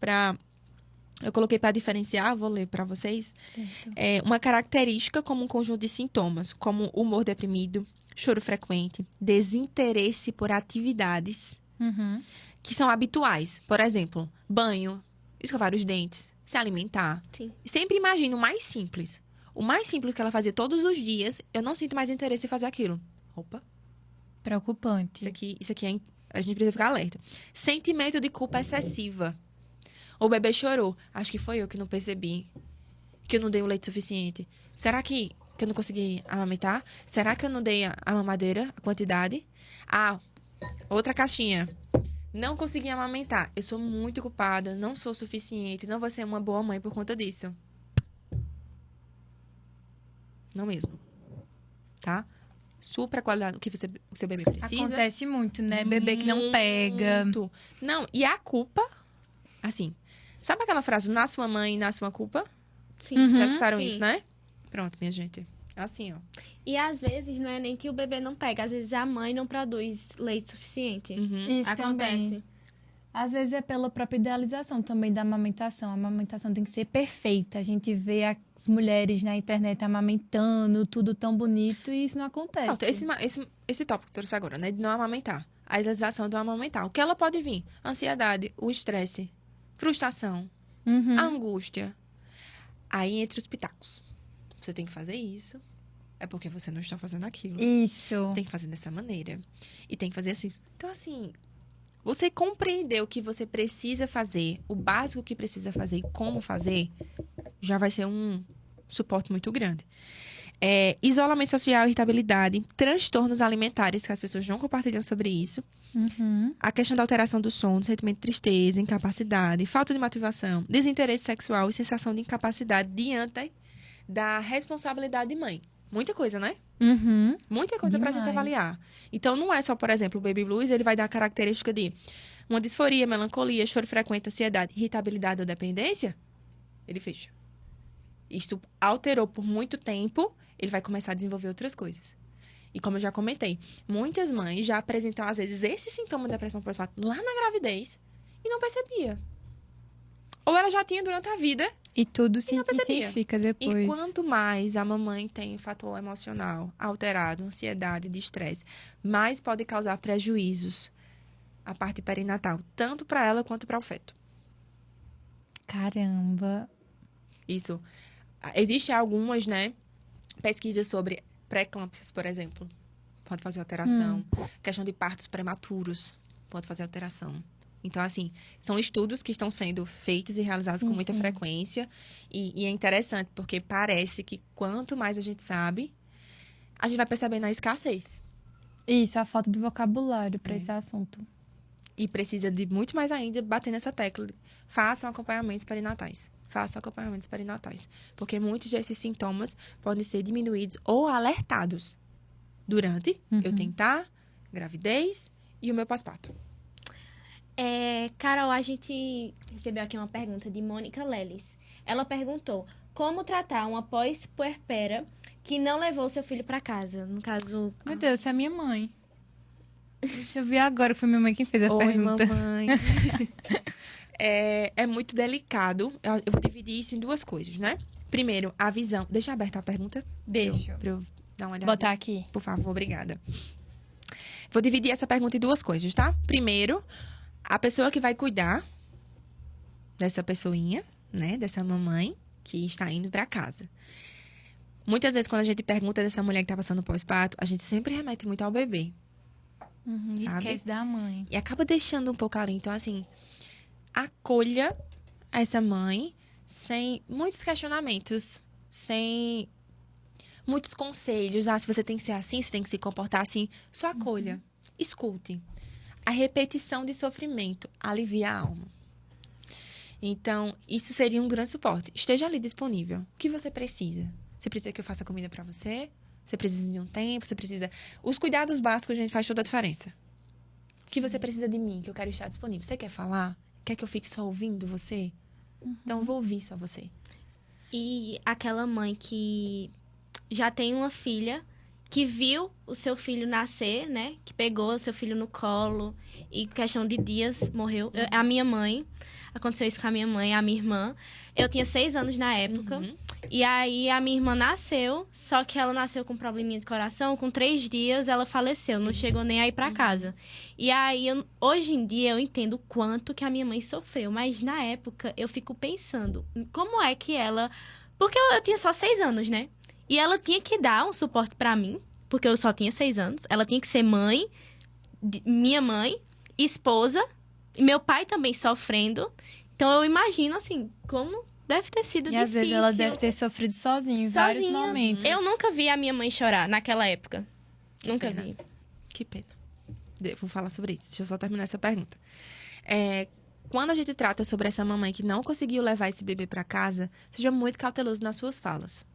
eu coloquei para diferenciar, vou ler para vocês. Certo. Uma característica como um conjunto de sintomas, como humor deprimido, choro frequente, desinteresse por atividades que são habituais. Por exemplo, banho, escovar os dentes, se alimentar. Sim. Sempre imagino o mais simples. O mais simples que ela fazia todos os dias, eu não sinto mais interesse em fazer aquilo. Opa, Preocupante. isso aqui a gente precisa ficar alerta. Sentimento de culpa excessiva. O bebê chorou. Acho que foi eu que não percebi. Que eu não dei o leite suficiente. Será que eu não consegui amamentar? Será que eu não dei a mamadeira, a quantidade? Ah, outra caixinha. Não consegui amamentar. Eu sou muito culpada, não sou suficiente, não vou ser uma boa mãe por conta disso. Não mesmo. Tá? Supra qualidade, o que o seu bebê precisa. Acontece muito, né? Bebê que não pega. Muito. Não, e a culpa, assim, sabe aquela frase, nasce uma mãe, nasce uma culpa? Sim. Já escutaram Sim. isso, né? Pronto, minha gente. É assim, ó. E às vezes não é nem que o bebê não pega, às vezes a mãe não produz leite suficiente. Isso Acontece. também. Às vezes é pela própria idealização também da amamentação. A amamentação tem que ser perfeita. A gente vê as mulheres na internet amamentando, tudo tão bonito, e isso não acontece. Pronto, esse tópico que eu trouxe agora, né? De não amamentar. A idealização do amamentar. O que ela pode vir? Ansiedade, o estresse, frustração, a angústia. Aí, entre os pitacos. Você tem que fazer isso. É porque você não está fazendo aquilo. Isso. Você tem que fazer dessa maneira. E tem que fazer assim. Então, assim, você compreender o que você precisa fazer, o básico que precisa fazer e como fazer, já vai ser um suporte muito grande. Isolamento social, irritabilidade, transtornos alimentares, que as pessoas não compartilham sobre isso. A questão da alteração do sono, sentimento de tristeza, incapacidade, falta de motivação, desinteresse sexual e sensação de incapacidade diante da responsabilidade de mãe. Muita coisa, né? Muita coisa pra gente avaliar. Então, não é só, por exemplo, o Baby Blues, ele vai dar a característica de uma disforia, melancolia, choro frequente, ansiedade, irritabilidade ou dependência. Ele fecha. Isso alterou por muito tempo, ele vai começar a desenvolver outras coisas. E como eu já comentei, muitas mães já apresentam, às vezes, esse sintoma de depressão pós-parto lá na gravidez e não percebia. Ou ela já tinha durante a vida. E tudo se não percebia. intensifica depois. E quanto mais a mamãe tem fator emocional alterado, ansiedade, de estresse, mais pode causar prejuízos à parte perinatal, tanto para ela quanto para o feto. Caramba. isso. Existem algumas, né, pesquisas sobre pré-eclâmpsias, por exemplo. Pode fazer alteração. Questão de partos prematuros, pode fazer alteração. Então, assim, são estudos que estão sendo feitos e realizados com muita frequência. E é interessante, porque parece que quanto mais a gente sabe, a gente vai percebendo a escassez. Isso, a falta de vocabulário para esse assunto. E precisa de muito mais ainda bater nessa tecla. Façam acompanhamentos perinatais. Façam acompanhamentos perinatais. Porque muitos desses sintomas podem ser diminuídos ou alertados durante eu tentar, gravidez e o meu pós-parto. Carol, a gente recebeu aqui uma pergunta de Mônica Lelis. Ela perguntou como tratar uma pós-puerpera que não levou seu filho para casa. No caso... Meu Deus, essa é a minha mãe. Deixa eu ver agora, foi minha mãe quem fez a pergunta. Oi, mamãe. É muito delicado. Eu vou dividir isso em duas coisas, né? Primeiro, a visão... Deixa aberta a pergunta. Deixa. Pra eu dar uma olhada. Botar aqui. Por favor, obrigada. Vou dividir essa pergunta em duas coisas, tá? Primeiro, a pessoa que vai cuidar dessa pessoinha, né? Dessa mamãe que está indo para casa. Muitas vezes, quando a gente pergunta dessa mulher que tá passando pós-parto, a gente sempre remete muito ao bebê. Sabe? Esquece da mãe. E acaba deixando um pouco ali. Então, assim, acolha essa mãe sem muitos questionamentos, sem muitos conselhos. Se você tem que ser assim, você tem que se comportar assim. Só acolha. Escute. A repetição de sofrimento alivia a alma. Então, isso seria um grande suporte. Esteja ali disponível. O que você precisa? Você precisa que eu faça comida pra você? Você precisa de um tempo? Você precisa... Os cuidados básicos, a gente faz toda a diferença. O que você precisa de mim? Que eu quero estar disponível. Você quer falar? Quer que eu fique só ouvindo você? Então, eu vou ouvir só você. E aquela mãe que já tem uma filha, que viu o seu filho nascer, né? Que pegou o seu filho no colo e, questão de dias, morreu. A minha mãe, aconteceu isso com a minha mãe, a minha irmã. Eu tinha 6 anos na época. E aí, a minha irmã nasceu, só que ela nasceu com probleminha de coração. Com 3 dias, ela faleceu. Não chegou nem a ir pra casa. E aí, hoje em dia, eu entendo o quanto que a minha mãe sofreu. Mas, na época, eu fico pensando, como é que ela... Porque eu tinha só 6 anos, né? E ela tinha que dar um suporte pra mim, porque eu só tinha 6 anos. Ela tinha que ser mãe, minha mãe, esposa, e meu pai também sofrendo. Então, eu imagino, assim, como deve ter sido difícil. E às vezes ela deve ter sofrido sozinha em vários momentos. Eu nunca vi a minha mãe chorar naquela época. Nunca vi. Que pena. Vou falar sobre isso. Deixa eu só terminar essa pergunta. Quando a gente trata sobre essa mamãe que não conseguiu levar esse bebê pra casa, seja muito cauteloso nas suas falas.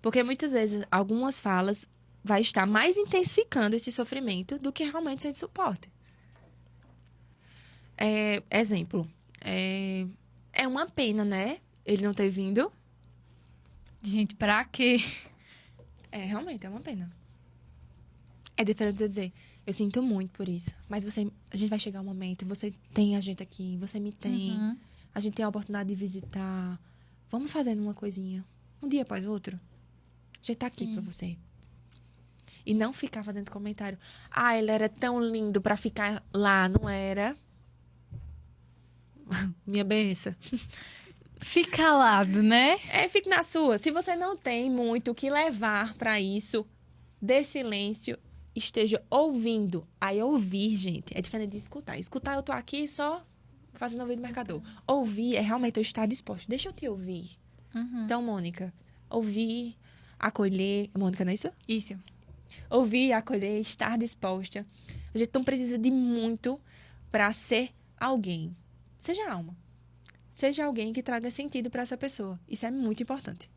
Porque muitas vezes, algumas falas vai estar mais intensificando esse sofrimento do que realmente sendo suporte. Exemplo. É uma pena, né? Ele não ter vindo. Gente, pra quê? Realmente, é uma pena. É diferente de eu dizer, eu sinto muito por isso. Mas a gente vai chegar um momento, você tem a gente aqui, você me tem. A gente tem a oportunidade de visitar. Vamos fazendo uma coisinha. Um dia após o outro. A gente tá aqui pra você. E não ficar fazendo comentário. Ele era tão lindo pra ficar lá, não era? Minha benção. Fica calado, né? Fique na sua. Se você não tem muito o que levar pra isso, dê silêncio, esteja ouvindo. Aí ouvir, gente, é diferente de escutar. Escutar, eu tô aqui só fazendo ouvido do mercador. Ouvir é realmente eu estar disposto. Deixa eu te ouvir. Então, Mônica, ouvir, acolher... Mônica, não é isso? Isso. Ouvir, acolher, estar disposta. A gente não precisa de muito pra ser alguém. Seja alma. Seja alguém que traga sentido pra essa pessoa. Isso é muito importante.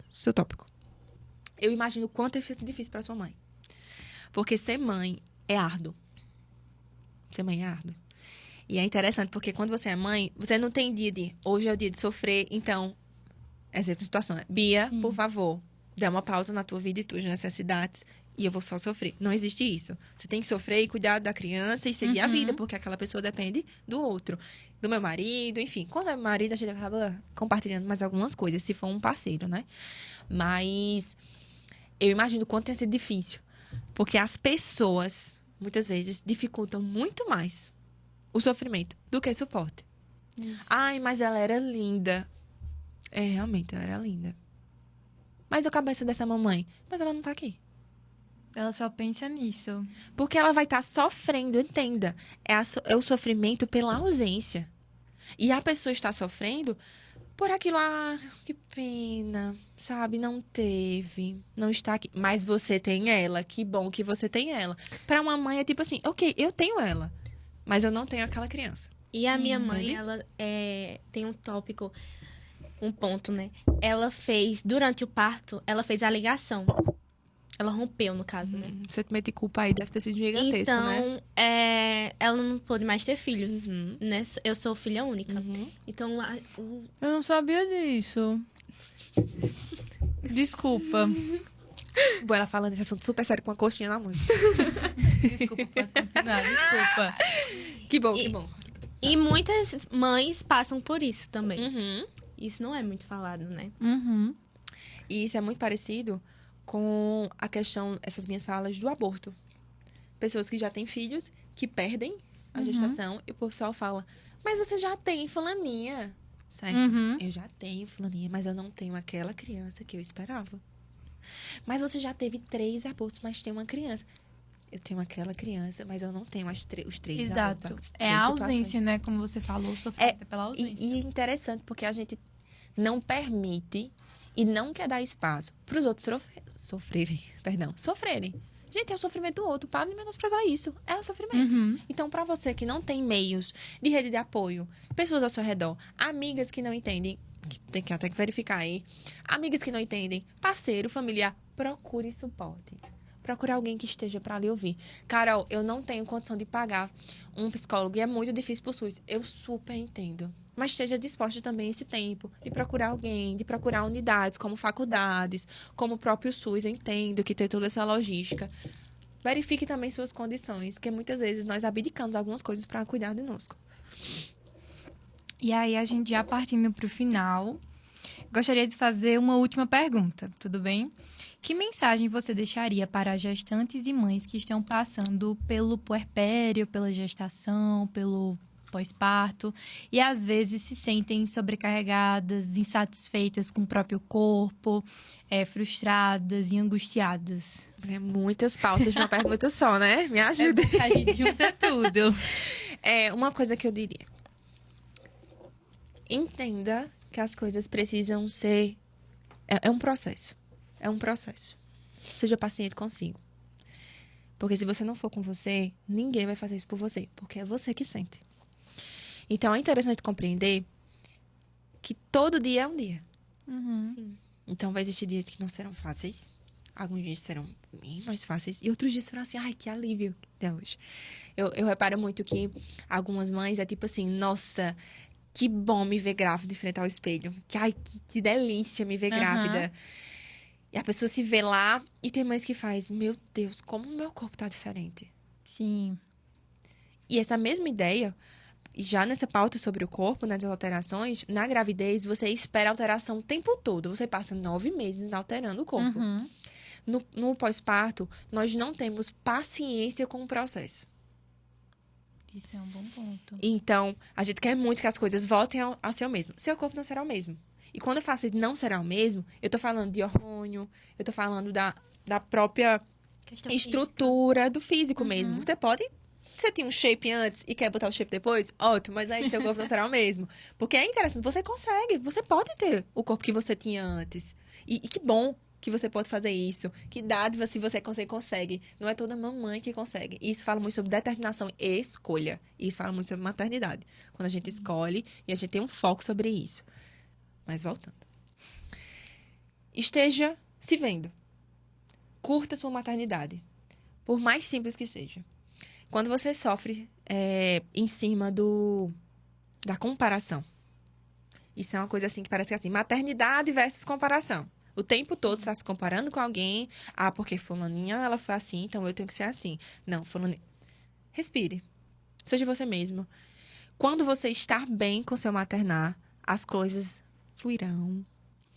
Seu tópico. Eu imagino o quanto é difícil pra sua mãe. Porque ser mãe é árduo. Ser mãe é árduo. E é interessante, porque quando você é mãe, você não tem dia de... Hoje é o dia de sofrer, então... Exemplo de situação, né? Bia, por favor, dê uma pausa na tua vida e tuas necessidades e eu vou só sofrer. Não existe isso. Você tem que sofrer e cuidar da criança e seguir a vida, porque aquela pessoa depende do outro. Do meu marido, enfim. Quando é marido, a gente acaba compartilhando mais algumas coisas, se for um parceiro, né? Mas eu imagino o quanto tem sido difícil. Porque as pessoas, muitas vezes, dificultam muito mais o sofrimento do que suporte. Mas ela era linda. É, realmente, ela era linda. Mas a cabeça dessa mamãe, mas ela não tá aqui. Ela só pensa nisso. Porque ela vai estar sofrendo, entenda. É o sofrimento pela ausência. E a pessoa está sofrendo por aquilo, que pena, sabe? Não teve, não está aqui. Mas você tem ela, que bom que você tem ela. Para uma mãe é tipo assim, ok, eu tenho ela, mas eu não tenho aquela criança. E a minha mãe, Entende? ela tem um tópico, um ponto, né? Ela fez, durante o parto, ela fez a ligação. Ela rompeu, no caso, né? O sentimento de culpa aí deve ter sido gigantesco, né? Então, ela não pôde mais ter filhos, Uhum. né? Eu sou filha única. Uhum. Então, Eu não sabia disso. Desculpa. Bom, ela falando desse assunto super sério com uma coxinha na mão. Desculpa, posso continuar. Desculpa. Que bom, que bom. E muitas mães passam por isso também. Uhum. Isso não é muito falado, né? Uhum. E isso é muito parecido com a questão, essas minhas falas do aborto. Pessoas que já têm filhos, que perdem a gestação, e o pessoal fala, mas você já tem fulaninha, certo? Uhum. Eu já tenho fulaninha, mas eu não tenho aquela criança que eu esperava. Mas você já teve 3 abortos, mas tem uma criança. Eu tenho aquela criança, mas eu não tenho os 3 Exato. abortos. É a ausência, né? Como você falou, sofrimento pela ausência. E é interessante porque a gente não permite e não quer dar espaço para os outros sofrerem. Gente, é o sofrimento do outro. Para de menosprezar isso. É o sofrimento. Uhum. Então, para você que não tem meios de rede de apoio, pessoas ao seu redor, amigas que não entendem, que tem que até verificar aí, amigas que não entendem, parceiro, familiar, procure suporte. Procure alguém que esteja para lhe ouvir. Carol, eu não tenho condição de pagar um psicólogo e é muito difícil pro SUS. Eu super entendo. Mas esteja disposta também esse tempo de procurar alguém, de procurar unidades como faculdades, como o próprio SUS. Eu entendo que tem toda essa logística. Verifique também suas condições, que muitas vezes nós abdicamos algumas coisas para cuidar de nós. E aí, a gente já partindo para o final, gostaria de fazer uma última pergunta, tudo bem? Que mensagem você deixaria para gestantes e mães que estão passando pelo puerpério, pela gestação, pelo pós-parto e às vezes se sentem sobrecarregadas, insatisfeitas com o próprio corpo, frustradas e angustiadas? É muitas pautas de uma pergunta só, né? Me ajuda. A gente junta tudo. Uma coisa que eu diria. Entenda que as coisas precisam ser... É um processo. É um processo. Seja paciente consigo. Porque se você não for com você, ninguém vai fazer isso por você. Porque é você que sente. Então, é interessante compreender que todo dia é um dia. Uhum. Sim. Então, vai existir dias que não serão fáceis. Alguns dias serão bem mais fáceis. E outros dias serão assim, ai, que alívio até hoje. Eu reparo muito que algumas mães é tipo assim, nossa... Que bom me ver grávida de frente ao espelho. Que delícia me ver grávida. E a pessoa se vê lá e tem mães que faz, meu Deus, como o meu corpo tá diferente. Sim. E essa mesma ideia, já nessa pauta sobre o corpo, nas alterações, na gravidez, você espera alteração o tempo todo. Você passa 9 meses alterando o corpo. Uhum. No pós-parto, nós não temos paciência com o processo. Isso é um bom ponto. Então, a gente quer muito que as coisas voltem a ser o mesmo. Seu corpo não será o mesmo. E quando eu faço não será o mesmo, eu tô falando de hormônio, eu tô falando da própria Questão estrutura do físico mesmo. Você tem um shape antes e quer botar o shape depois? Ótimo, mas aí seu corpo não será o mesmo. Porque é interessante, você pode ter o corpo que você tinha antes. E que bom que você pode fazer isso. Que dádiva se você consegue. Não é toda mamãe que consegue. E isso fala muito sobre determinação e escolha. E isso fala muito sobre maternidade. Quando a gente escolhe e a gente tem um foco sobre isso. Mas voltando. Esteja se vendo. Curta sua maternidade. Por mais simples que seja. Quando você sofre em cima da comparação. Isso é uma coisa assim que parece que é assim. Maternidade versus comparação. O tempo todo você está se comparando com alguém. Porque fulaninha, ela foi assim, então eu tenho que ser assim. Não, fulaninha... Respire. Seja você mesmo. Quando você estar bem com seu maternar, as coisas fluirão.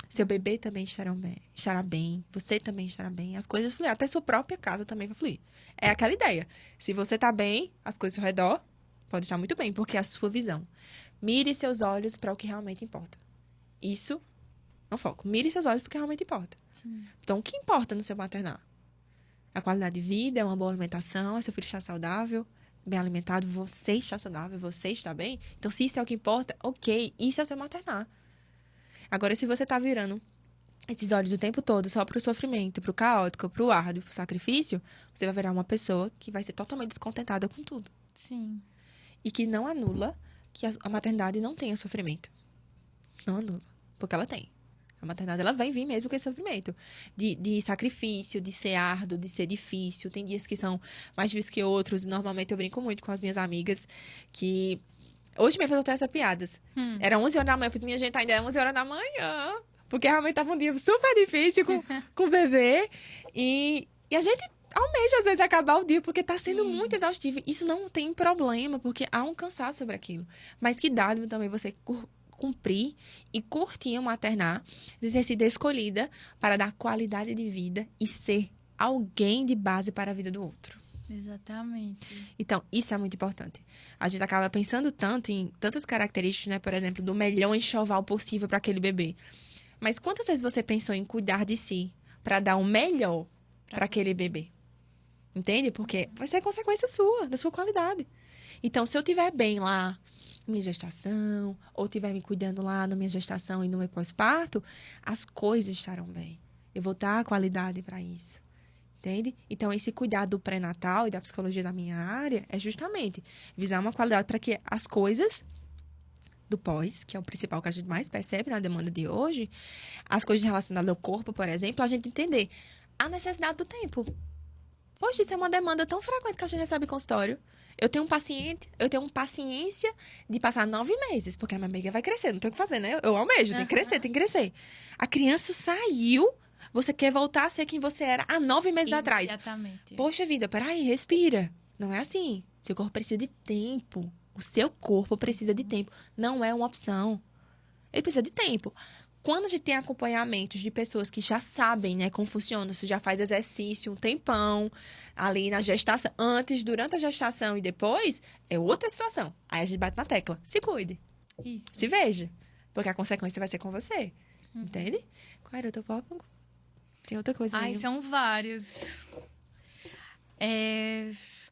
Seu bebê também estará bem. Você também estará bem. As coisas fluirão. Até sua própria casa também vai fluir. É aquela ideia. Se você está bem, as coisas ao redor podem estar muito bem, porque é a sua visão. Mire seus olhos para o que realmente importa. Isso Não foco. Mire seus olhos porque realmente importa. Sim. Então, o que importa no seu maternar? A qualidade de vida, é uma boa alimentação, é seu filho estar saudável, bem alimentado, você está saudável, você está bem. Então, se isso é o que importa, ok, isso é o seu maternar. Agora, se você tá virando esses olhos o tempo todo só pro sofrimento, pro caótico, pro árduo, pro sacrifício, você vai virar uma pessoa que vai ser totalmente descontentada com tudo. Sim. E que não anula que a maternidade não tenha sofrimento. Não anula, porque ela tem. A maternidade, ela vai vir mesmo com esse sofrimento. De sacrifício, de ser árduo, de ser difícil. Tem dias que são mais difíceis que outros. Normalmente, eu brinco muito com as minhas amigas que... Hoje mesmo eu tô essa piadas. Era 11 horas da manhã, eu fiz minha gente ainda é 11 horas da manhã. Porque realmente tava um dia super difícil com o bebê. E a gente almeja, às vezes, acabar o dia, porque tá sendo muito exaustivo. Isso não tem problema, porque há um cansaço sobre aquilo. Mas que dado também você cumprir e curtir o maternar, de ter sido escolhida para dar qualidade de vida e ser alguém de base para a vida do outro. Exatamente. Então, isso é muito importante. A gente acaba pensando tanto em tantas características, né? Por exemplo, do melhor enxoval possível para aquele bebê. Mas quantas vezes você pensou em cuidar de si para dar o melhor para aquele bebê? Entende? Porque vai ser consequência sua, da sua qualidade. Então, se eu estiver bem lá na minha gestação, ou estiver me cuidando lá na minha gestação e no meu pós-parto, as coisas estarão bem. Eu vou dar qualidade para isso. Entende? Então, esse cuidado do pré-natal e da psicologia da minha área é justamente visar uma qualidade para que as coisas do pós, que é o principal que a gente mais percebe na demanda de hoje, as coisas relacionadas ao corpo, por exemplo, a gente entender a necessidade do tempo. Hoje, isso é uma demanda tão frequente que a gente recebe em consultório. Eu tenho paciência de passar 9 meses, porque a minha amiga vai crescer, não tem o que fazer, né? Eu almejo, tem que crescer, tem que crescer. A criança saiu, você quer voltar a ser quem você era há 9 meses atrás. Exatamente. Poxa vida, peraí, respira. Não é assim. Seu corpo precisa de tempo. O seu corpo precisa de tempo. Não é uma opção. Ele precisa de tempo. Quando a gente tem acompanhamentos de pessoas que já sabem, né, como funciona, você já faz exercício um tempão, ali na gestação, antes, durante a gestação e depois, é outra situação. Aí a gente bate na tecla. Se cuide. Isso. Se veja. Porque a consequência vai ser com você. Entende? Qual era o teu papo? Tem outra coisa aí. Ai, são vários.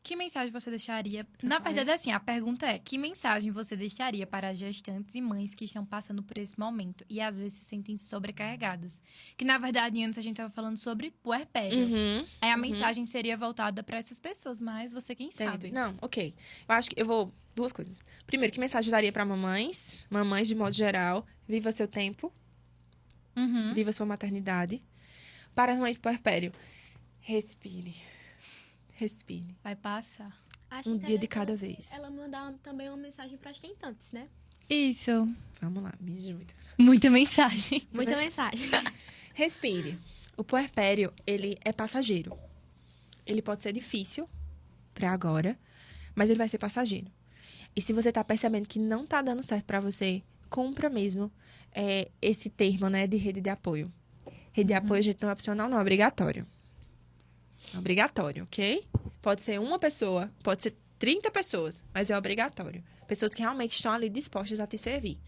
Que mensagem você deixaria? Na verdade, assim, a pergunta é: que mensagem você deixaria para as gestantes e mães que estão passando por esse momento e às vezes se sentem sobrecarregadas? Que, na verdade, antes a gente estava falando sobre puerpério. Aí a mensagem seria voltada para essas pessoas, mas você quem sabe. Não, ok. Eu acho que eu vou... Duas coisas. Primeiro, que mensagem daria para mamães? Mamães, de modo geral. Viva seu tempo. Viva sua maternidade. Para a mãe de puerpério, respire. Respire. Vai passar. Acho Um dia de interessante cada vez. Ela mandar também uma mensagem para as tentantes, né? Isso. Vamos lá, me ajuda. Muita mensagem. Muita mensagem. Respire. O puerpério, ele é passageiro. Ele pode ser difícil para agora, mas ele vai ser passageiro. E se você tá percebendo que não tá dando certo para você, cumpra mesmo esse termo, né, de rede de apoio. Rede de apoio, gente, não é opcional, não, é obrigatório. É obrigatório, ok? Pode ser uma pessoa, pode ser 30 pessoas, mas é obrigatório. Pessoas que realmente estão ali dispostas a te servir.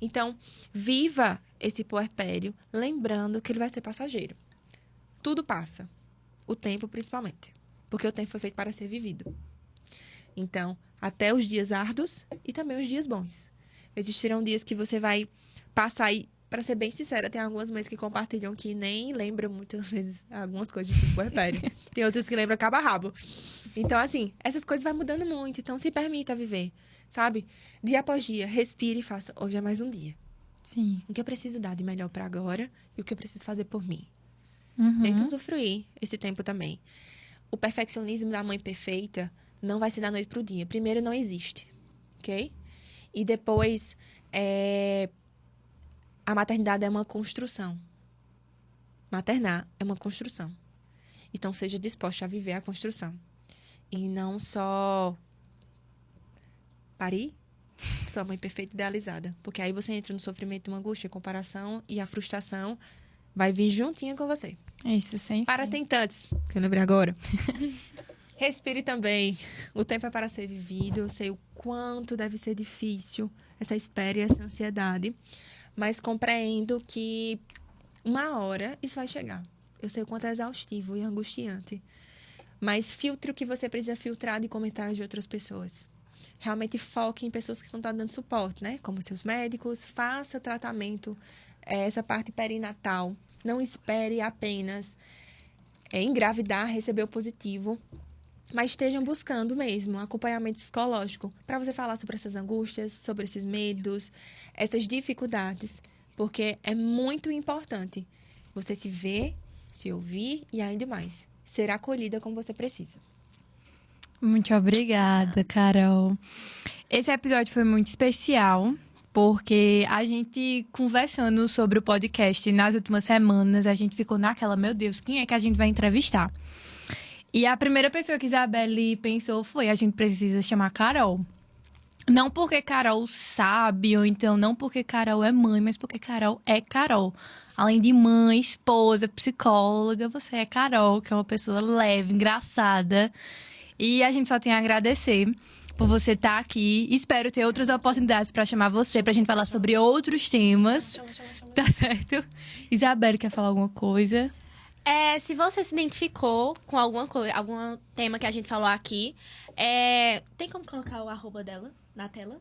Então, viva esse puerpério, lembrando que ele vai ser passageiro. Tudo passa. O tempo, principalmente. Porque o tempo foi feito para ser vivido. Então, até os dias árduos e também os dias bons. Existirão dias que você vai passar aí. Pra ser bem sincera, tem algumas mães que compartilham que nem lembram muitas vezes algumas coisas de puerpério. Tem outras que lembram cabo-rabo. Então, assim, essas coisas vão mudando muito. Então, se permita viver, sabe? Dia após dia, respire e faça. Hoje é mais um dia. Sim. O que eu preciso dar de melhor pra agora e o que eu preciso fazer por mim. Uhum. Tenta usufruir esse tempo também. O perfeccionismo da mãe perfeita não vai ser da noite pro dia. Primeiro, não existe, ok? E depois, a maternidade é uma construção. Maternar é uma construção. Então, seja disposta a viver a construção. E não só parir sua mãe perfeita idealizada. Porque aí você entra no sofrimento, uma angústia, comparação e a frustração vai vir juntinha com você. Isso, sem Para tentantes, que eu lembrei agora. Respire também. O tempo é para ser vivido. Eu sei o quanto deve ser difícil essa espera e essa ansiedade. mas compreendo que uma hora isso vai chegar. Eu sei o quanto é exaustivo e angustiante. Mas filtre o que você precisa filtrar de comentários de outras pessoas. Realmente foque em pessoas que estão dando suporte, né? Como seus médicos, faça tratamento, essa parte perinatal. Não espere apenas engravidar, receber o positivo, mas estejam buscando mesmo acompanhamento psicológico para você falar sobre essas angústias, sobre esses medos, essas dificuldades, porque é muito importante você se ver, se ouvir e ainda mais, ser acolhida como você precisa. Muito obrigada, Carol. Esse episódio foi muito especial, porque a gente, conversando sobre o podcast nas últimas semanas, a gente ficou naquela, meu Deus, quem é que a gente vai entrevistar? E a primeira pessoa que Isabelle pensou foi, a gente precisa chamar Carol. Não porque Carol sabe, ou então não porque Carol é mãe, mas porque Carol é Carol. Além de mãe, esposa, psicóloga, você é Carol, que é uma pessoa leve, engraçada. E a gente só tem a agradecer por você estar aqui. Espero ter outras oportunidades para chamar você, pra gente falar sobre outros temas. Chama. Tá certo? Isabelle, quer falar alguma coisa? Se você se identificou com alguma coisa, algum tema que a gente falou aqui, tem como colocar o arroba dela na tela?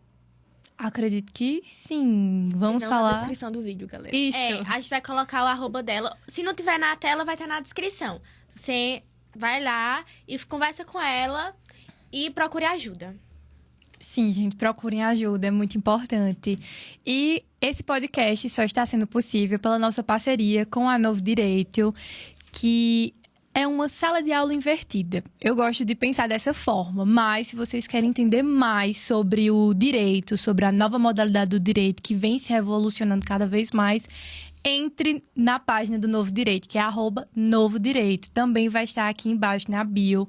Acredito que sim. Vamos falar. Na descrição do vídeo, galera. Isso. A gente vai colocar o arroba dela. Se não tiver na tela, vai ter na descrição. Você vai lá e conversa com ela e procure ajuda. Sim, gente, procurem ajuda, é muito importante. E esse podcast só está sendo possível pela nossa parceria com a Novo Direito, que é uma sala de aula invertida. Eu gosto de pensar dessa forma, mas se vocês querem entender mais sobre o direito, sobre a nova modalidade do direito que vem se revolucionando cada vez mais, entre na página do Novo Direito, que é @Novo Direito. Também vai estar aqui embaixo na bio.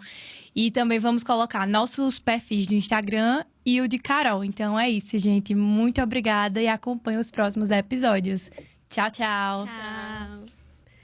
E também vamos colocar nossos perfis do Instagram e o de Carol. Então é isso, gente. Muito obrigada e acompanhe os próximos episódios. Tchau, tchau. Tchau.